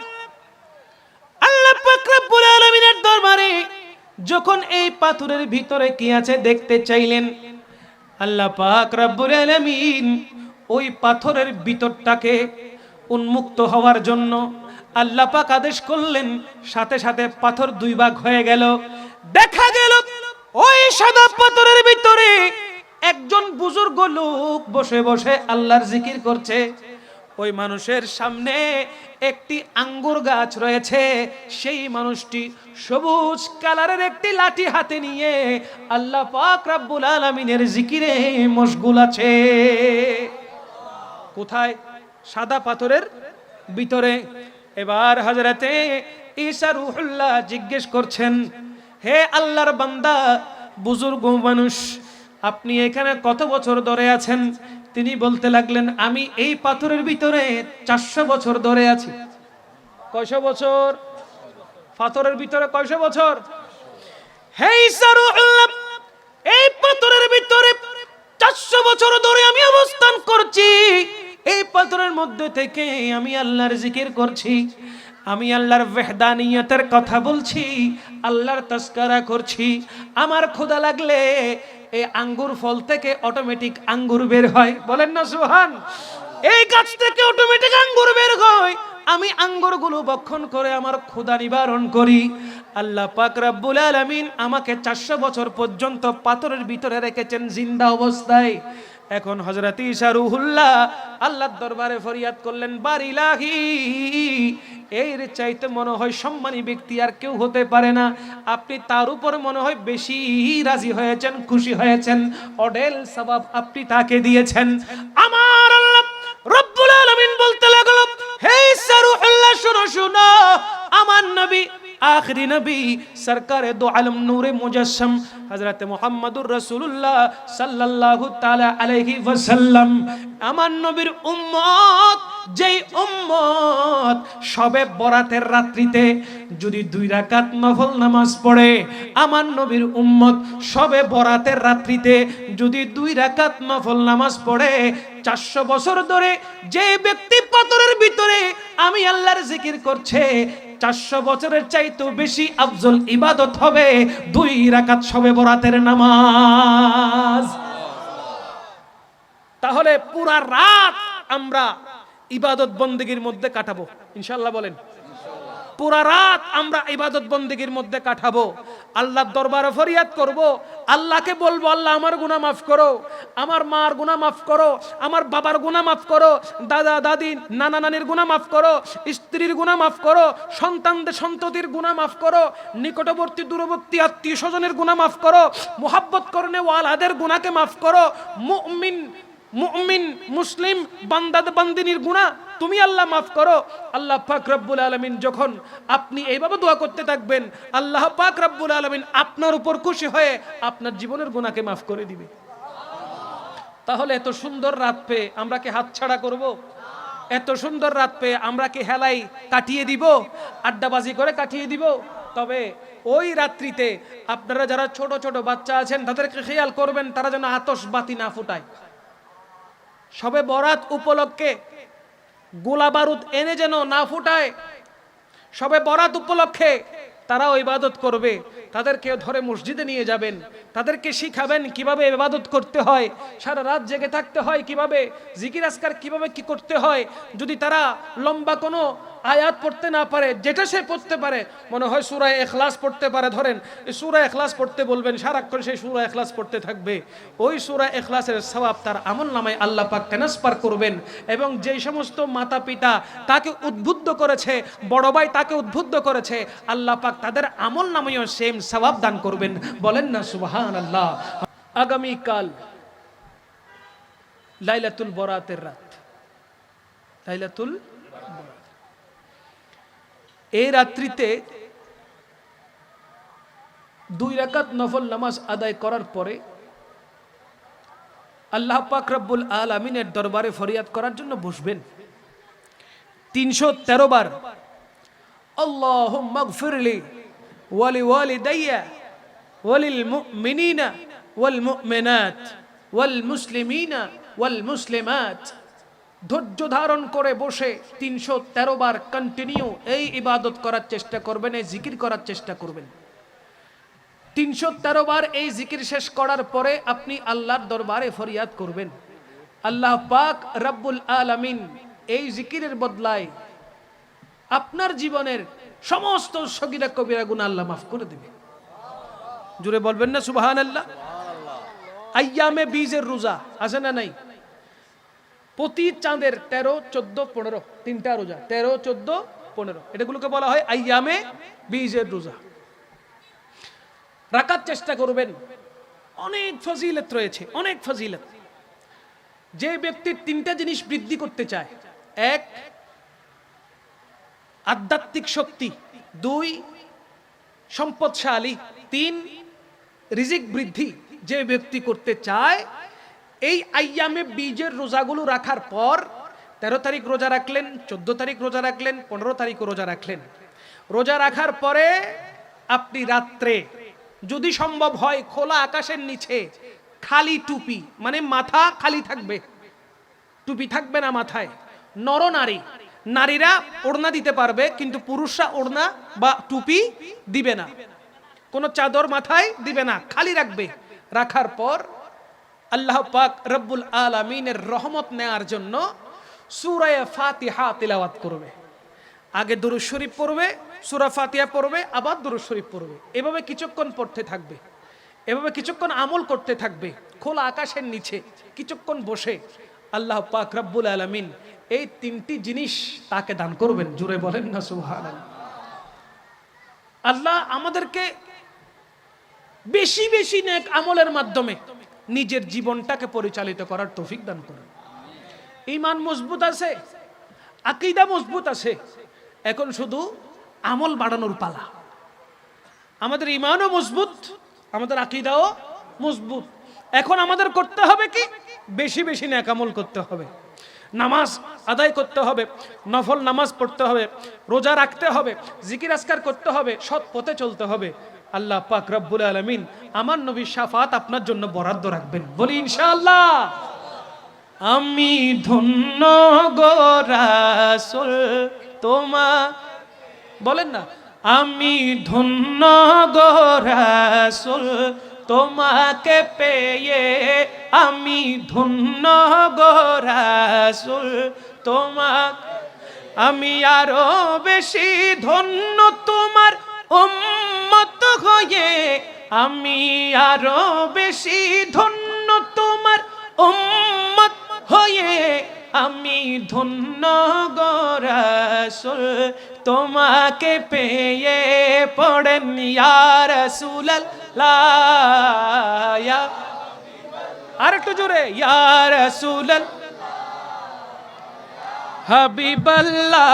আল্লাহ পাক রব্বুল আলামিনের দরবারে যখন এই পাথরের ভিতরে কি আছে দেখতে চাইলেন, আল্লাহ পাক রব্বুল আলামিন ওই পাথরের ভিতরটাকে উন্মুক্ত হওয়ার জন্য আল্লাহ পাক আদেশ করলেন। সাথে সাথে পাথর দুই ভাগ হয়ে গেল। দেখা গেল ওই সাদা পাথরের ভিতরে একজন বুজুর্গ লোক বসে বসে আল্লাহর জিকির করছে। ওই মানুষের সামনে একটি আঙ্গুর গাছ রয়েছে। সেই মানুষটি সবুজ কালারের একটি লাঠি হাতে নিয়ে আল্লাহ পাক রব্বুল আলামিনের জিকিরে মশগুল আছে। কোথায়? সাদা পাথরের ভিতরে। এবার হযরতে ঈসা রূহুল্লাহ জিজ্ঞেস করছেন, হে আল্লাহর বান্দা, বুজুর্গ মানুষ, আপনি এখানে কত বছর ধরে আছেন? তিনি বলতে লাগলেন, আমি এই পাথরের ভিতরে 400 বছর ধরে আছি। কয়শো বছর? পাথরের ভিতরে কয়শো বছর? হে ঈসা রূহুল্লাহ, এই পাথরের ভিতরে 400 বছর ধরে আমি অবস্থান করছি। এই পাথরের মধ্যে থেকে আমি আল্লাহর জিকির করছি, আমি আল্লাহর ওয়াহদানিয়তের কথা বলছি, আল্লাহর তাজকিরা করছি। আমার ক্ষুধা লাগলে এই আঙ্গুর ফল থেকে অটোমেটিক আঙ্গুর বের হয়। বলেন না সুবহান। এই গাছ থেকে অটোমেটিক আঙ্গুর বের হয়। আমি আঙ্গুরগুলো ভক্ষণ করে আমার ক্ষুধা নিবারণ করি। আল্লাহ পাক রব্বুল আলামিন আমাকে 400 বছর পর্যন্ত পাথরের ভিতরে রেখেছেন জিন্দা অবস্থায়। এখন হযরত ঈসা রূহুল্লাহ আল্লাহর দরবারে ফরিয়াদ করলেন, বাড়ি ইলাহি, এর চাইতে মনে হয় সম্মানী ব্যক্তি আর কেউ হতে পারে না। আপনি তার উপর মনে হয় বেশি রাজি হয়েছেন, খুশি হয়েছেন, অডেল সওয়াব আপনি তাকে দিয়েছেন। আমার আল্লাহ রব্বুল আলামিন বলতে লাগলো, হে ঈসা রূহুল্লাহ, শুনো শুনো, আমার নবী, আখরি নবী, সরকারে দো আলম নূরে মুজাসসাম হযরত মুহাম্মদুর রাসূলুল্লাহ সাল্লাল্লাহু তাআলা আলাইহি ওয়াসাল্লাম, আমার নবীর উম্মত, যেই উম্মত শবে বরাতের রাত্রিতে যদি 2 রাকাত নফল নামাজ পড়ে, আমার নবীর উম্মত শবে বরাতের রাত্রিতে যদি 2 রাকাত নফল নামাজ পড়ে, 400 বছর ধরে যে ব্যক্তি পাথরের ভিতরে আমি আল্লাহর জিকির করছে, 400 বছরের চাইতেও বেশি আফজল ইবাদত হবে 2 রাকাত শবে বরাতের নামাজ। তাহলে পুরা রাত আমরা ইবাদত বন্দেগীর মধ্যে কাটাবো ইনশাআল্লাহ। বলেন পুরা রাত আমরা ইবাদত বন্দেগীর মধ্যে কাটাবো, আল্লাহর দরবারে ফরিয়াদ করব, আল্লাহকে বলবো আল্লাহ আমার গুনাহ মাফ করো, আমার মার গুনাহ মাফ করো, আমার বাবার গুনাহ মাফ করো, দাদা দাদি নানা নানির গুনাহ মাফ করো, স্ত্রীর গুনাহ মাফ করো, সন্তানদের সন্ততির গুনাহ মাফ করো, নিকটবর্তী দূরবর্তী আত্মীয় স্বজনের গুনাহ মাফ করো, মুহাব্বত করনে ওয়ালাদের গুনাহকে মাফ করো। মুমিন মুসলিম বান্দা বান্দিনীর গুনাহ তুমি আল্লাহ মাফ করো। আল্লাহ পাক রব্বুল আলামিন যখন আপনি এইভাবে দোয়া করতে থাকবেন, আল্লাহ পাক রব্বুল আলামিন আপনার উপর খুশি হয়ে আপনার জীবনের গুনাহকে মাফ করে দিবে। তাহলে এত সুন্দর রাত পেয়ে আমরা কি হাতছাড়া করব? এত সুন্দর রাত পেয়ে আমরা কি হেলাই কাটিয়ে দিব, আড্ডাবাজি করে কাটিয়ে দিব? তবে ওই রাত্রিতে আপনারা যারা ছোট ছোট বাচ্চা আছেন তাদেরকে খেয়াল করবেন তারা যেন আতশবাতি না ফুটায়। সবে বরাত উপলক্ষে গোলা বারুদ এনে যেন না ফুটায়। সবে বরাত উপলক্ষে তারা ইবাদত করবে, তাদেরকে ধরে মসজিদে নিয়ে যাবেন, তাদেরকে শিখাবেন কিভাবে ইবাদত করতে হয়, সারা রাত জেগে থাকতে হয় কিভাবে, জিকির আজকার কিভাবে কি করতে হয়। যদি তারা লম্বা কোনো আয়াত পড়তে না পারে, যেটা সে পড়তে পারে, মনে হয় সূরা ইখলাস পড়তে পারে, ধরেন এই সূরা ইখলাস পড়তে বলবেন, সারাক্ষণ সেই সূরা ইখলাস পড়তে থাকবে। ওই সূরা ইখলাসের সওয়াব তার আমলনামায় আল্লাহ পাক ট্রান্সফার করবেন। এবং যেই সমস্ত মাতা পিতা তাকে উদ্বুদ্ধ করেছে, বড় ভাই তাকে উদ্বুদ্ধ করেছে, আল্লাহ পাক তাদের আমলনামায়ও সেম সওয়াব দান করবেন। বলেন না সুবহানাল্লাহ। আগামী কাল লাইলাতুল বরাতের রাত, লাইলাতুল বরাত। এই রাত্রিতে 2 রাকাত নফল নামাজ আদায় করার পরে আল্লাহ পাক রব্বুল আলামিনের দরবারে ফরিয়াদ করার জন্য বসবেন। 313 বার আল্লাহুম্মা গফিরলি ওয়ালি ওয়ালিদাইয়া ওয়ালিল মুমিনিনা ওয়াল মুমিনাত ওয়াল মুসলিমিনা ওয়াল মুসলিমাত, ধৈর্য ধারণ করে বসে 313 বার কন্টিনিউ এই ইবাদত করার চেষ্টা করবেন, এই জিকির করার চেষ্টা করবেন। 313 বার এই জিকির শেষ করার পরে আপনি আল্লাহর দরবারে ফরিয়াদ করবেন। আল্লাহ পাক রব্বুল আলামিন এই জিকিরের বদলায় আপনার জীবনের সমস্ত সগীরা কবিরা গুনাহ আল্লাহ মাফ করে দেবে। জুড়ে বলবেন না সুবহানাল্লাহ। আইয়ামে বীজের রোজা আছে না নাই? প্রতি চাঁদের 13, 14, 15 তিনটা রোজা, 13, 14, 15 এটাগুলোকে বলা হয় আইয়ামে বীজের রোজা। রাখার চেষ্টা করবেন। অনেক ফজিলত রয়েছে, অনেক ফজিলত। যে ব্যক্তি 3টা জিনিস বৃদ্ধি করতে চায়, 1 আধ্যাত্মিক শক্তি, 2 সম্পদশালী, 3 রিজিক বৃদ্ধি, যে ব্যক্তি করতে চায় এই আইয়ামে বীজের রোজাগুলো রাখার পর 13 তারিখ রোজা রাখলেন, 14 তারিখ রোজা রাখলেন, 15 তারিখ রোজা রাখলেন। রোজা রাখার পরে আপনি রাত্রে যদি সম্ভব হয় খোলা আকাশের নিচে খালি টুপি, মানে মাথা খালি থাকবে, টুপি থাকবে না মাথায়। নরনারী, নারীরা ওড়না দিতে পারবে কিন্তু পুরুষরা ওড়না বা টুপি দিবে না, কোনো চাদর মাথায় দিবে না, খালি রাখবে। রাখার পর আল্লাহ পাক রব্বুল আলামিনের রহমত নেয়ার জন্য সূরা ফাতিহা তিলাওয়াত করবে। আগে দুরূদ শরীফ পড়বে, সূরা ফাতিহা পড়বে, আবার দুরূদ শরীফ পড়বে। এভাবে কিছুক্ষণ পড়তে থাকবে, এভাবে কিছুক্ষণ আমল করতে থাকবে খোলা আকাশের নিচে কিছুক্ষণ বসে। আল্লাহ পাক রব্বুল আলামিন এই 3টি জিনিস তাকে দান করবেন। জুড়ে বলেন না সুবহানাল্লাহ। আল্লাহ আমাদেরকে বেশি বেশি নেক আমলের মাধ্যমে নিজের জীবনটাকে পরিচালিত করার তৌফিক দান করুন। ঈমান মজবুত আছে, আকীদা মজবুত আছে, এখন শুধু আমল বাড়ানোর পালা। আমাদের ঈমানও মজবুত, আমাদের আকীদাও মজবুত। এখন আমাদের করতে হবে কি? বেশি বেশি নেক আমল করতে হবে, নামাজ আদায় করতে হবে, নফল নামাজ পড়তে হবে, রোজা রাখতে হবে, জিকির আজকার করতে হবে, সৎ পথে চলতে হবে। আল্লাহ পাক রব্বুল আলামিন আমার নবীর শাফাত আপনার জন্য বরাদ্দ রাখবেন। বলি ইনশাআল্লাহ। আমি ধন্য গো রাসূল তোমা, বলেন না, আমি ধন্য গো রাসূল তোমাকে পেয়ে, আমি ধন্য গো রাসূল তোমাকে আমি আরো বেশি ধন্য তোমার উম্মত হয়ে, আমি আরো বেশি ধন্য তোমার উম্মত হয়ে, আমি ধন্য গো রাসূল তোমাকে পেয়ে। পড়েন ইয়া রাসূলুল্লাহ, আর একটু জোরে, ইয়া রাসূলুল্লাহ হাবিবাল্লাহ,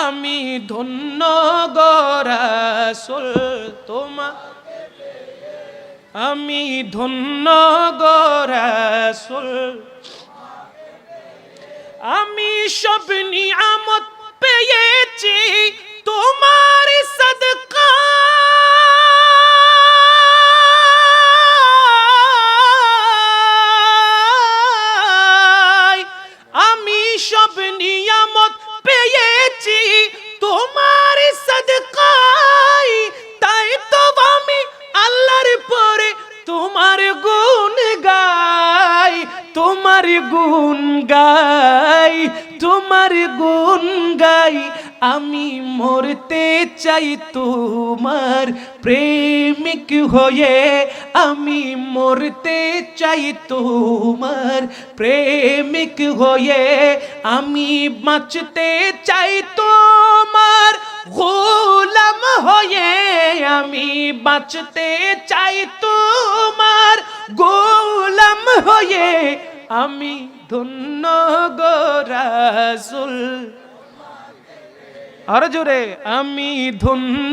আমি ধন্য গো রাসূল তোমাকে পেয়ে, আমি ধন্য গো রাসূল। আমি সব নিয়ামত পেয়েছি তোমার সদকা, আমি সব নিয়ামত পেয়েছি তোমার সদকায়, তাই তো আমি আল্লাহর পরে তোমার গুণ গাই, তোমার গুণ গাই, তোমার গুণ গাই। আমি মরতে চাই তোমার প্রেমিক হয়ে, আমি মরতে চাই তোমার প্রেমিক হয়ে, আমি বাঁচতে চাই তোমার গোলাম হয়ে, আমি বাঁচতে চাই তোমার গোলাম হয়ে, আমি ধন্য গো রাসূল। আর জোরে, আমি ধন্য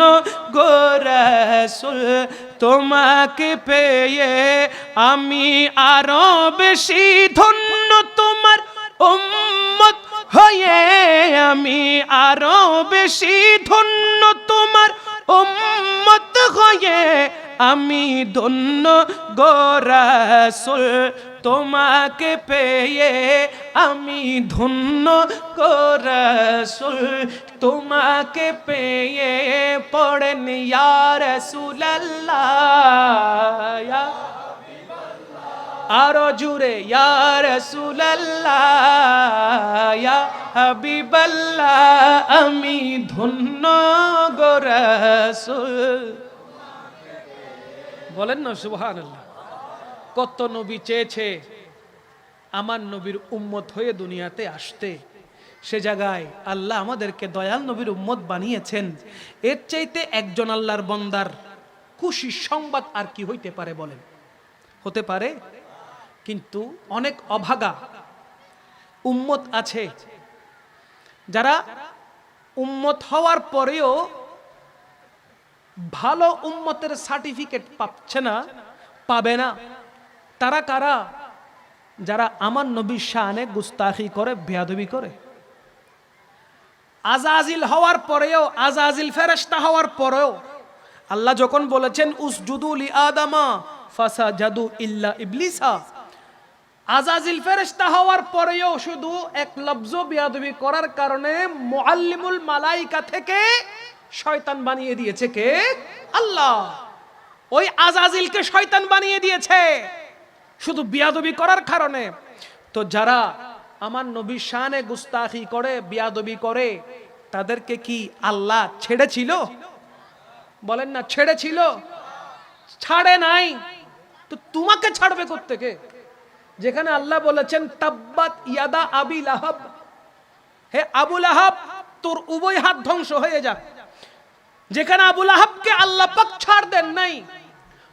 গো রাসূল তোমাকে পেয়ে, আমি আরো বেশি ধন্য তোমার উম্মত হয়ে, আমি আরো বেশি ধন্য তোমার উম্মত হয়ে, আমি ধন্য গো রাসূল তোমাকে পেয়ে, আমি ধন্য গো রাসূল তোমাকে পেয়ে। পড়েন ইয়া রাসূলুল্লাহ, আরো জুড়ে, ইয়া রাসূলুল্লাহ ইয়া হাবিবাল্লাহ, আমি ধন্য গো রাসূল। বলেন না সুবহানাল্লাহ। কত নবী চেয়েছে আমার নবীর উম্মত হয়ে দুনিয়াতে আসতে, সে জায়গায় আল্লাহ আমাদেরকে দয়াল নবীর উম্মত বানিয়েছেন। এর চাইতে একজন আল্লাহর বান্দার খুশি সংবাদ আর কি হইতে পারে বলেন? হতে পারে? কিন্তু অনেক অভাগা উম্মত আছে যারা উম্মত হওয়ার পরেও ভালো উম্মতের সার্টিফিকেট পাচ্ছে না, পাবে না। তারা কারা? যারা আমার নবীর শানে গুস্তাখি করে, বেয়াদবি করে। আজাজিল হওয়ার পরেও, আজাজিল ফেরেশতা হওয়ার পরেও আল্লাহ যখন বলেছেন উসজুদু লি আদামা ফাসাজাদু ইল্লা ইবলিসা, আজাজিল ফেরেশতা হওয়ার পরেও শুধু এক লফজ বেয়াদবি করার কারণে মুআল্লিমুল মালাইকা থেকে শয়তান বানিয়ে দিয়েছে কে? আল্লাহ। ওই আজাজিলকে শয়তান বানিয়ে দিয়েছে শুধু বেয়াদবি করার কারণে। তো যারা আমার নবীর শানে গুস্তাখি করে, বেয়াদবি করে, তাদেরকে কি আল্লাহ ছেড়েছিল? বলেন না, ছেড়েছিল? ছাড়ে নাই। তো তোমাকে ছাড়বে কোত্থেকে? যেখানে আল্লাহ বলেছেন তাব্বাত ইয়াদা আবি লাহাব, হে আবু লাহাব তোর উভয় হাত ধ্বংস হয়ে যাক। যেখানে আবু লাহাবকে আল্লাহ পাক ছাড় দেন নাই,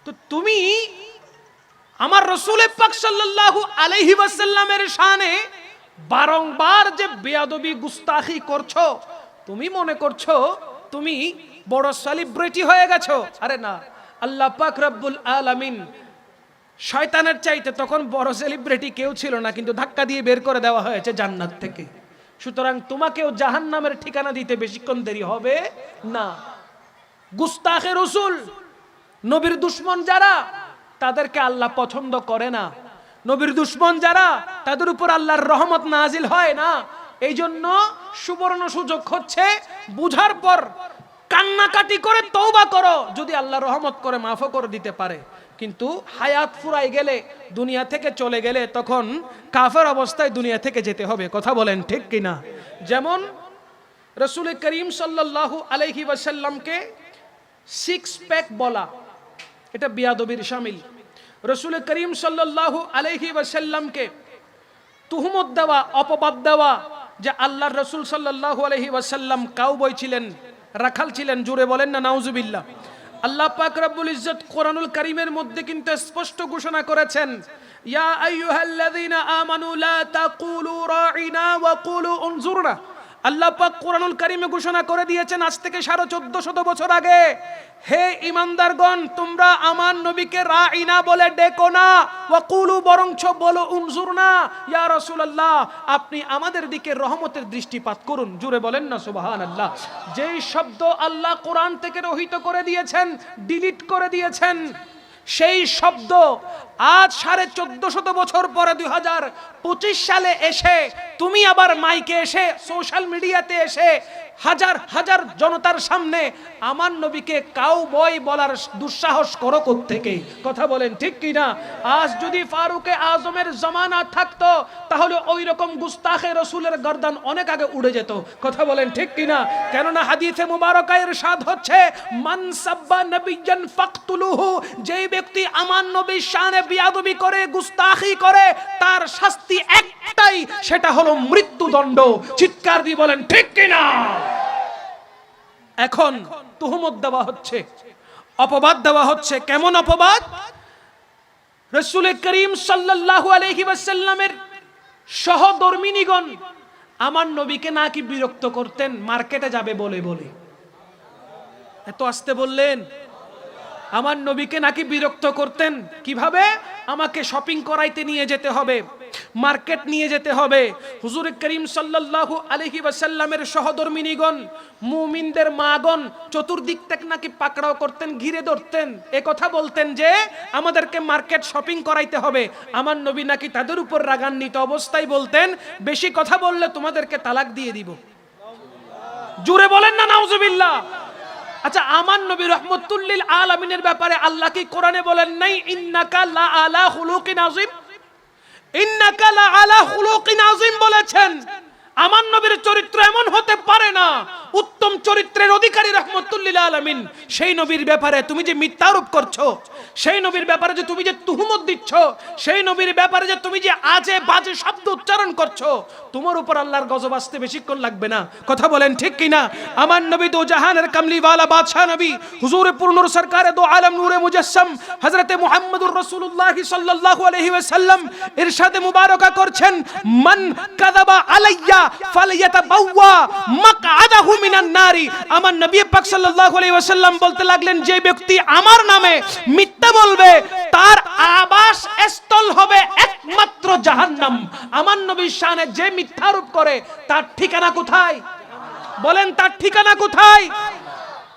তো তুমি আমার রাসূল পাক সাল্লাল্লাহু আলাইহি ওয়াসাল্লামের শানে বারংবার যে বেয়াদবি গুস্তাখি করছো, তুমি মনে করছো তুমি বড় সেলিব্রিটি হয়ে গেছো। আরে না, আল্লাহ পাক রব্বুল আলামিন শয়তানের চাইতে তখন বড় সেলিব্রিটি কেউ ছিল না, কিন্তু ধাক্কা দিয়ে বের করে দেওয়া হয়েছে জান্নাত থেকে। সুতরাং তোমাকেও জাহান্নামের ঠিকানা দিতে বেশিক্ষণ দেরি হবে না। গুস্তাখে রাসূল, নবীর দুশমন যারা, তাদেরকে আল্লাহ পছন্দ করে না। নবীর দুশমন যারা, তাদের উপর আল্লাহর রহমত নাজিল হয় না। এই জন্য সুবর্ণ সুযোগ হচ্ছে বুঝার পর কান্নাকাটি করে তওবা করো, যদি আল্লাহ রহমত করে মাফও করে দিতে পারে। কিন্তু হায়াত ফুরাই গেলে, দুনিয়া থেকে চলে গেলে, তখন কাফের অবস্থায় দুনিয়া থেকে যেতে হবে। কথা বলেন ঠিক কিনা? যেমন রসুল করিম সাল্লাল্লাহু আলাইহি ওয়াসাল্লামকে সিক্স প্যাক বলা এটা বিয়াদবির শামিল। রসুল করিম সাল্লাল্লাহু আলাইহি ওয়াসাল্লামকে তুহমত দেওয়া, অপবাদ দেওয়া যে আল্লাহর রসুল সাল্লাল্লাহু আলাইহি ওয়াসাল্লাম কাউবয় ছিলেন, রাখাল ছিলেন, জুড়ে বলেন না নাউজুবিল্লাহ। আল্লাহ পাক রব্বুল ইজ্জত কোরআনুল কারীমের মধ্যে কিন্তু স্পষ্ট ঘোষণা করেছেন, ইয়া আইয়ুহাল্লাযীনা আমানু লা তাকুলু রাঈনা ওয়া কুলু উনজুরনা। আল্লাহ পাক কোরআনুল কারীমে ঘোষণা করে দিয়েছেন আজ থেকে 1450 বছর আগে, হে ঈমানদারগণ, তোমরা আমার নবীকে রাঈনা বলে ডেকো না, ওয়া কুলু বরঞ্চ বলো উনজুরনা, ইয়া রাসূলুল্লাহ আপনি আমাদের দিকে রহমতের দৃষ্টিপাত করুন। জুড়ে বলেন না সুবহানাল্লাহ। যেই শব্দ আল্লাহ কোরআন থেকে রহিত করে দিয়েছেন, ডিলিট করে দিয়েছেন, সেই শব্দ আজ 1450 বছর পরে 2025 সালে এসে তুমি আবার মাইকে এসে সোশ্যাল মিডিয়াতে এসে হাজার হাজার জনতার সামনে আমার নবীকে কাউবয় বলার দুঃসাহস করো কোত্থেকে? কথা বলেন ঠিক কি না? আজ যদি ফারুকে আজমের জামানা থাকতো তাহলে ওই রকম গুস্তাখে রাসূলের গর্দান অনেক আগে উড়ে যেত। কথা বলেন ঠিক কি না? কেননা হাদিসে মুবারকা ইরশাদ হচ্ছে, মান সাব্বা নবিয়্যান ফাকতুলুহু, যেই ব্যক্তি আমার নবীর শানে বিয়াদবি করে, গুস্তাখি করে, তার শাস্তি একটাই, সেটা হলো মৃত্যুদণ্ড। চিৎকার দিয়ে বলেন ঠিক কি না? এখন তুহমত দেওয়া হচ্ছে, অপবাদ দেওয়া হচ্ছে। কেমন অপবাদ? রাসূল করিম সাল্লাল্লাহু আলাইহি ওয়াসাল্লামের সহধর্মিনীগণ আমার নবীকে নাকি বিরক্ত করতেন মার্কেটে যাবে বলে বলে। এত আসতে বললেন? আমার নবীকে নাকি বিরক্ত করতেন কিভাবে? আমাকে শপিং করাইতে নিয়ে যেতে হবে, মার্কেট নিয়ে যেতে হবে। হুজুর করিম সাল্লাল্লাহু আলাইহি ওয়াসাল্লামের সহধর্মিনীগণ, মুমিনদের মাগণ চতুর্দিক থেকে নাকি পাকড়াও করতেন, ঘিরে ধরতেন, এ কথা বলতেন যে আমাদেরকে মার্কেট শপিং করাইতে হবে। আমার নবী নাকি তাদের উপর রাগান্বিত অবস্থায় বলতেন, বেশি কথা বললে তোমাদেরকে তালাক দিয়ে দিব। জুড়ে বলেন না নাউজুবিল্লাহ। আচ্ছা, আমার নবী রহমতুল লিল আলামিনের ব্যাপারে আল্লাহ কি কোরআনে বলেন নাই, ইন্নাকা লা আলা খুলুকিন আযীম? ইন্নাকা লা আলা খুলুকিন আযীম বলেছেন। আমার নবীর চরিত্র এমন হতে পারে না, উত্তম চরিত্রের অধিকারী রহমতুল লিল আলামিন, সেই নবীর ব্যাপারে তুমি যে মিথ্যা আরোপ করছো, সেই নবীর ব্যাপারে যে তুমি যে তুহমত দিচ্ছ, সেই নবীর ব্যাপারে যে তুমি যে আজে বাজে শব্দ উচ্চারণ করছো, তোমার উপর আল্লাহর গজব আসতে বেশিক্ষণ লাগবে না। কথা বলেন ঠিক কিনা? আমার নবী দো জাহানের কামলিওয়ালা বাদশাহ নবী, হুজুরে পুরনুর সরকারে দো আলম নূরে মুজাসসাম হযরতে মুহাম্মদুর রাসূলুল্লাহ সাল্লাল্লাহু আলাইহি ওয়াসাল্লাম ইরশাদে মুবারাকা করছেন, মান কাযাবা আলাইয়া ফালইয়াতাবাওয়া মাকআদাহু মিনান নারি। আমার নবী পাক সাল্লাল্লাহু আলাইহি ওয়াসাল্লাম বলতে লাগলেন, যে ব্যক্তি আমার নামে মিথ্যা বলবে তার আবাস স্থল হবে একমাত্র জাহান্নাম। আমার নবীর শানে যে মিথ্যা আরোপ করে তার ঠিকানা কোথায়? বলেন তার ঠিকানা কোথায়?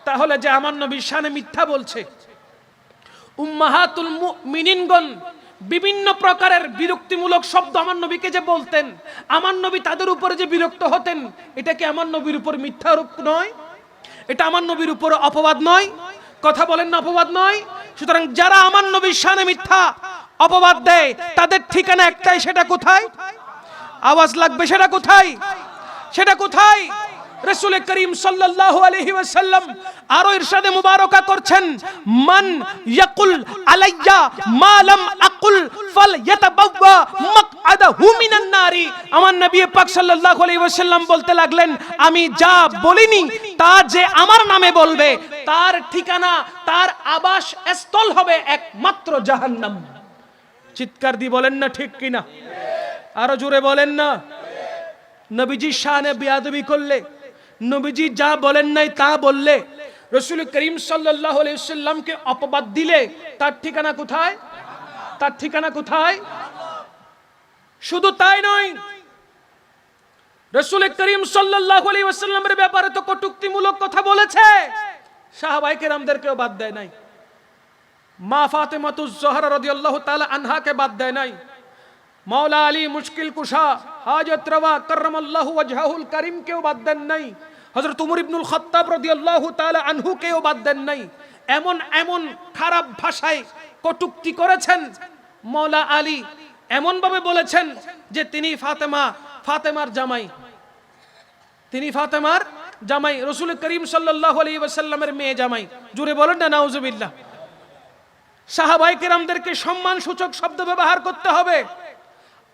তাহলে যে আমার নবীর শানে মিথ্যা বলছে, উম্মাহাতুল মুমিনিনগণ বিভিন্ন প্রকারের বিরক্তিমূলক শব্দ আমার নবীকে যে বলতেন, আমার নবী তাদের উপরে যে বিরক্ত হতেন, এটা কি আমার নবীর উপর মিথ্যা আরোপ নয়? এটা আমার নবীর উপর অপবাদ নয়? কথা বলেন না অপবাদ নয়? সুতরাং যারা আমার নবীর শানে মিথ্যা অপবাদ দেয় তাদের ঠিকানা একটাই, সেটা কোথায়? আওয়াজ লাগবে, সেটা কোথায়? সেটা কোথায়? রাসূল করিম সাল্লাল্লাহু আলাইহি ওয়াসাল্লাম আরো ইরশাদে মুবারাকা করছেন, মান ইয়াকুল আলাইয়া মা লাম আকুল ফালইয়াতাবাওয়া মাকআদাহু মিনান নারি। আমার নবী পাক সাল্লাল্লাহু আলাইহি ওয়াসাল্লাম বলতে লাগলেন, আমি যা বলিনি তা যে আমার নামে বলবে তার ঠিকানা, তার আবাস স্থল হবে একমাত্র জাহান্নাম। চিৎকার দিয়ে বলেন না ঠিক কিনা? আরো জোরে বলেন না। নবীজি শানে বিয়াদবি করলে, নবীজি যা বলেন নাই তা বললে, রাসূল করিম সাল্লাল্লাহু আলাইহি ওয়াসাল্লামকে অপবাদ দিলে তার ঠিকানা কোথায়? তার ঠিকানা কোথায়? শুধু তাই নয়, রাসূল করিম সাল্লাল্লাহু আলাইহি ওয়াসাল্লামের ব্যাপারে তো কটূক্তিমূলক কথা বলেছে, সাহাবায়ে কেরামদেরকেও বাদ দেয় নাই, মা ফাতেমাতুজ জোহরা রাদিয়াল্লাহু তাআলা আনহাকে বাদ দেয় নাই, মৌলা আলী মুশকিল কুশা হাজত রওয়া কররামাল্লাহু ওয়াজহাহুল কারীম কেও বাদ দেন নাই, হযরত উমর ইবনুল খাত্তাব রাদিয়াল্লাহু তাআলা আনহু কেও বাদ দেন নাই। এমন এমন খারাপ ভাষায় কটূক্তি করেছেন মৌলা আলী, এমন ভাবে বলেছেন যে তিনি ফাতেমার জামাই, তিনি ফাতেমার জামাই রাসূল করিম সাল্লাল্লাহু আলাইহি ওয়াসাল্লামের মেয়ে জামাই, জুড়ে বলেন না নাউজুবিল্লাহ। সাহাবায়ে কেরামদেরকে সম্মান সূচক শব্দ ব্যবহার করতে হবে,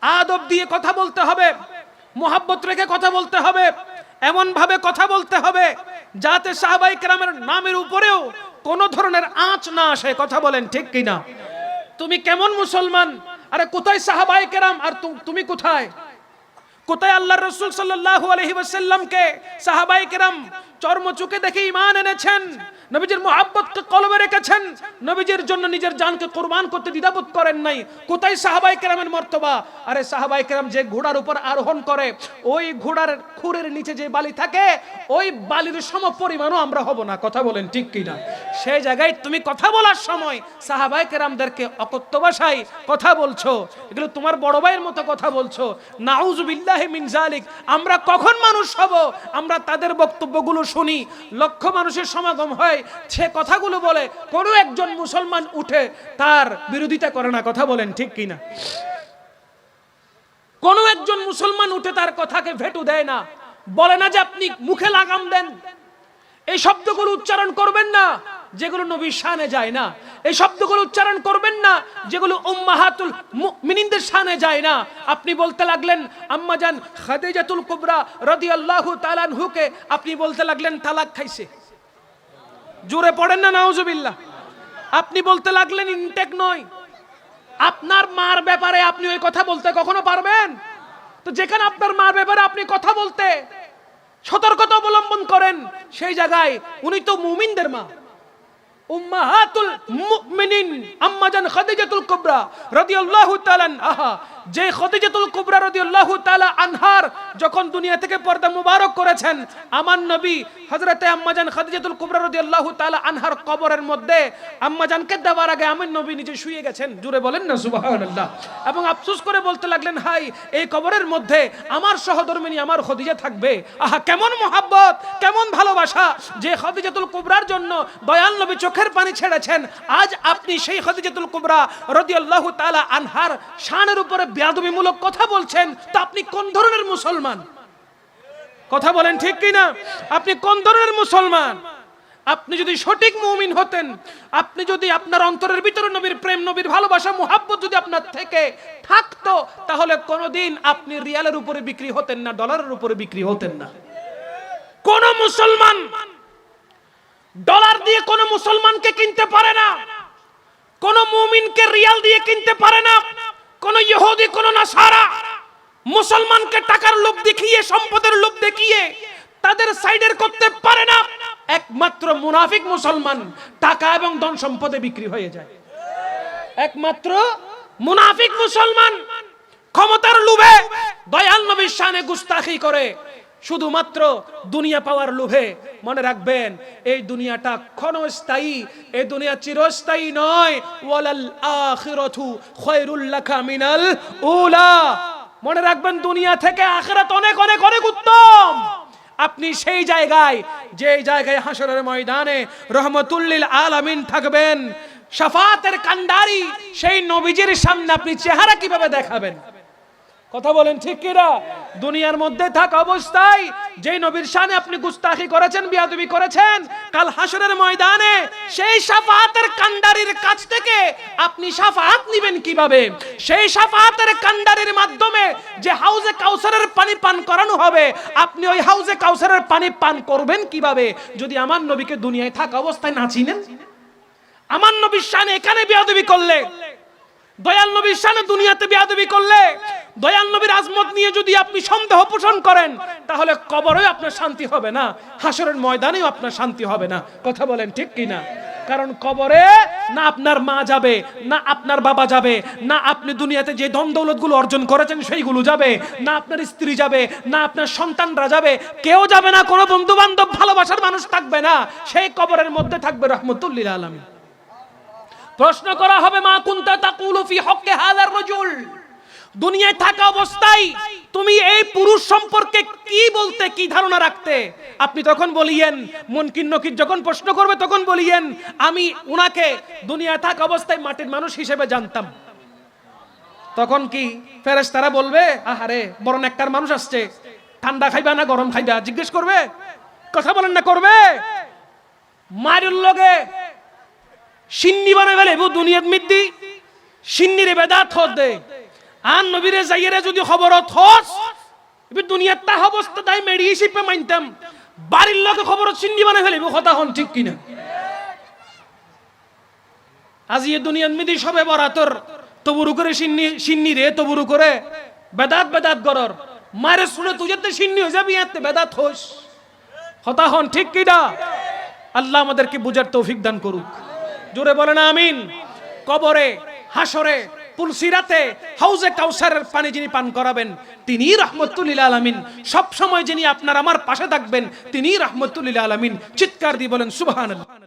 আদব দিয়ে কথা বলতে হবে, মোহাব্বত রেখে কথা বলতে হবে, এমন ভাবে কথা বলতে হবে যাতে সাহাবায়ে কেরামের নামের উপরেও কোনো ধরনের আঁচ না আসে। কথা বলেন ঠিক কিনা? তুমি কেমন মুসলমান? আরে কোথায় সাহাবায়ে কেরাম আর তুমি কোথায়? কোথায় আল্লাহর রাসূল সাল্লাল্লাহু আলাইহি ওয়াসাল্লামকে সাহাবায়ে কেরাম চর্মচোখে দেখে ঈমান এনেছেন, নবীজির মুহাব্বতকে কলবে রেখেছেন, নবীজির জন্য নিজের জানকে কুরবান করতে দ্বিধাবোধ করেন নাই। কোথায় সাহাবায়ে কেরামের মর্তবা? আরে সাহাবায়ে কেরাম যে ঘোড়ার উপর আরোহণ করে, ওই ঘোড়ার খুরের নিচে যে বালি থাকে, ওই বালির সমপরিমাণও আমরা হব না। কথা বলেন ঠিক কিনা? সেই জায়গায় তুমি কথা বলার সময় সাহাবায়ে কেরামদেরকে অকথ্য ভাষায় কথা বলছো, এগুলো তোমার বড় ভাইয়ের মতো কথা বলছো। নাউজুবিল্লাহি মিন যালিক। আমরা কখন মানুষ হব? আমরা তাদের বক্তব্যগুলো শুনি, লক্ষ মানুষের সমাগম হয়, সে কথাগুলো বলে, কোনো একজন মুসলমান উঠে তার বিরোধিতা করে না। কথা বলেন ঠিক কিনা? কোনো একজন মুসলমান উঠে তার কথাকে ভেটু দেয় না, বলে না যে আপনি মুখে লাগাম দেন, এই শব্দগুলো উচ্চারণ করবেন না যেগুলো নবীর শানে যায় না, এই শব্দগুলো উচ্চারণ করবেন না যেগুলো উম্মাহাতুল মুমিনিনদের শানে যায় না। আপনি বলতে লাগলেন আম্মা জান খাদিজাতুল কুবরা রাদিয়াল্লাহু তাআলা আনহুকে আপনি বলতে লাগলেন তালাক খাইছে। জোরে পড়েন না নাউজুবিল্লাহ। আপনি বলতে লাগলেন ইনটেক নয়। আপনার মার ব্যাপারে আপনি ওই কথা বলতে কখনো পারবেন? তো যেখানে আপনার মার ব্যাপারে আপনি কথা বলতে সতর্কতা অবলম্বন করেন, সেই জায়গায় উনি তো মুমিনদের মা, উম্মাহাতুল মুমিনিন আম্মা জান খাদিজাতুল কুবরা রাদিয়াল্লাহু তাআলা আনহা। যে খাদিজাতুল কুবরা রাদিয়াল্লাহু তাআলা আনহার যখন দুনিয়া থেকে পর্দা মুবারক করেছেন, আমার নবী হযরতে আম্মা জান খাদিজাতুল কুবরা রাদিয়াল্লাহু তাআলা আনহার কবরের মধ্যে আম্মা জানকে দেওয়ার আগে আমার নবী নিজে শুয়ে গেছেন। জুড়ে বলেন না সুবহানাল্লাহ। এবং আফসোস করে বলতে লাগলেন, হাই, এই কবরের মধ্যে আমার সহধর্মিনী আমার খাদিজা থাকবে। আহা, কেমন মোহাব্বত, কেমন ভালোবাসা যে খাদিজাতুল কুবরার জন্য দয়াল নবী চোখের পানি ছেড়েছেন। আজ আপনি সেই খাদিজাতুল কুবরা রাদিয়াল্লাহু তাআলা আনহার শানের উপরে বেয়াদবিমূলক কথা বলছেন, তো আপনি কোন ধরনের মুসলমান? কথা বলেন ঠিক কিনা? আপনি কোন ধরনের মুসলমান? আপনি যদি সঠিক মুমিন হতেন, আপনি যদি আপনার অন্তরের ভিতরে নবীর প্রেম, নবীর ভালোবাসা, মুহাব্বত যদি আপনার থেকে থাকতো, তাহলে কোনোদিন আপনি রিয়ালের উপরে বিক্রি হতেন না, ডলারের উপরে বিক্রি হতেন না। কোন মুসলমান ডলার দিয়ে কোন মুসলমানকে কিনতে পারে না, কোন মুমিনকে রিয়াল দিয়ে কিনতে পারে না, কোন ইহুদি কোন নাসারা মুসলমানকে টাকার লোভ দেখিয়ে, সম্পদের লোভ দেখিয়ে তাদের সাইডের করতে পারে না। একমাত্র মুনাফিক মুসলমান টাকা এবং ধন সম্পদে বিক্রি হয়ে যায়। একমাত্র মুনাফিক মুসলমান ক্ষমতার লোভে দয়াল নবীর শানে গুস্তাখি করে, শুধুমাত্র দুনিয়া পাওয়ার লোভে। মনে রাখবেন, এই দুনিয়াটা ক্ষণস্থায়ী, এই দুনিয়া চিরস্থায়ী নয়। ওয়ালাল আখিরাতু খায়রুল লাকা মিনাল উলা। মনে রাখবেন, দুনিয়া থেকে আখিরাত অনেক অনেক অনেক উত্তম। আপনি সেই জায়গায়, যে জায়গায় হাসরের ময়দানে রহমতুল লিল আলামিন থাকবেন, শাফাতের কান্ডারি সেই নবীজির সামনে আপনি চেহারা কিভাবে দেখাবেন? কথা বলেন ঠিক কিনা? দুনিয়ার মধ্যে থাকা অবস্থায় যেই নবীর শানে আপনি গুস্তাখি করেছেন, বিয়াদবি করেছেন, কাল হাসরের ময়দানে সেই শাফাতের কান্ডারির কাছ থেকে আপনি শাফাত নেবেন কিভাবে? সেই শাফাতের কান্ডারির মাধ্যমে যে হাউজে কাউসারের পানি পান করানো হবে, আপনি ওই হাউজে কাউসারের পানি পান করবেন কিভাবে যদি আমার নবীকে দুনিয়ায় থাকা অবস্থায় না চিনেন? আমার নবীর শানে এখানে বিয়াদবি করলে, দয়াল নবীর শানে দুনিয়াতে বিয়াদবি করলে, দয়াল নবীর আজমত নিয়ে যদি আপনি সন্দেহ পোষণ করেন, তাহলে কবরেও আপনার শান্তি হবে না, হাসরের ময়দানেও আপনার শান্তি হবে না। কথা বলেন ঠিক কিনা? কারণ কবরে না আপনার মা যাবে, না আপনার বাবা যাবে, না আপনি দুনিয়াতে যে ধন দৌলতগুলো অর্জন করেছেন সেইগুলো যাবে, না আপনার স্ত্রী যাবে, না আপনার সন্তানরা যাবে, কেউ যাবে না। কোনো বন্ধু বান্ধব, ভালোবাসার মানুষ থাকবে না। সেই কবরের মধ্যে থাকবে রাহমাতুল লিল আলামিন। প্রশ্ন করা হবে, মা কুনতা তাকুলু ফি হক্কি হাযার রাজুল, দুনিয়ায় থাকা অবস্থায় তুমি এই পুরুষ সম্পর্কে কি বলতে, কি ধারণা রাখতে? আপনি তখন বলিয়েন, মুনকির নকির যখন প্রশ্ন করবে তখন বলিয়েন, আমি উনাকে দুনিয়ায় থাকা অবস্থায় মাটির মানুষ হিসেবে জানতাম। তখন কি ফেরেশতারা বলবে, আহারে বড় নেককার মানুষ আসছে, ঠান্ডা খাইবা না গরম খাইবা জিজ্ঞেস করবে? কথা বলেন না করবে মায়ের লগে সিন্নি বানাই ফেলে দুনিয়াত মিদ্দি সিন্নিরে বেদাত হদ দে আর নবীরে যাইয়েরে যদি খবরত হস এবার দুনিয়ার তা অবস্থা তাই মেডি হিসেবে মানতাম বাড়ির লগে খবরত সিন্নি বানাই ফেলে কথা হন ঠিক কিনা আজি এই দুনিয়ার মিদ্দি সবে বরাতর তবুরু করে সিন্নি রে তবুরু করে বেদাত গরর মায়ের শুনে তুই যাতে সিন্নি হয়ে যাবি এতে বেদাত হোস কথা হন ঠিক কিনা আল্লাহ আমাদেরকে বুঝার তৌফিক দান করুক জোরে বলেন আমিন কবরে হাসরে পুলসিরাতে হাউজে কাউসারের পানি যিনি পান করাবেন তিনি রাহমাতুল লিল আলামিন সব সময় যিনি আপনার আমার পাশে থাকবেন তিনি রাহমাতুল লিল আলামিন চিৎকার দিয়ে বলেন সুবহানাল্লাহ।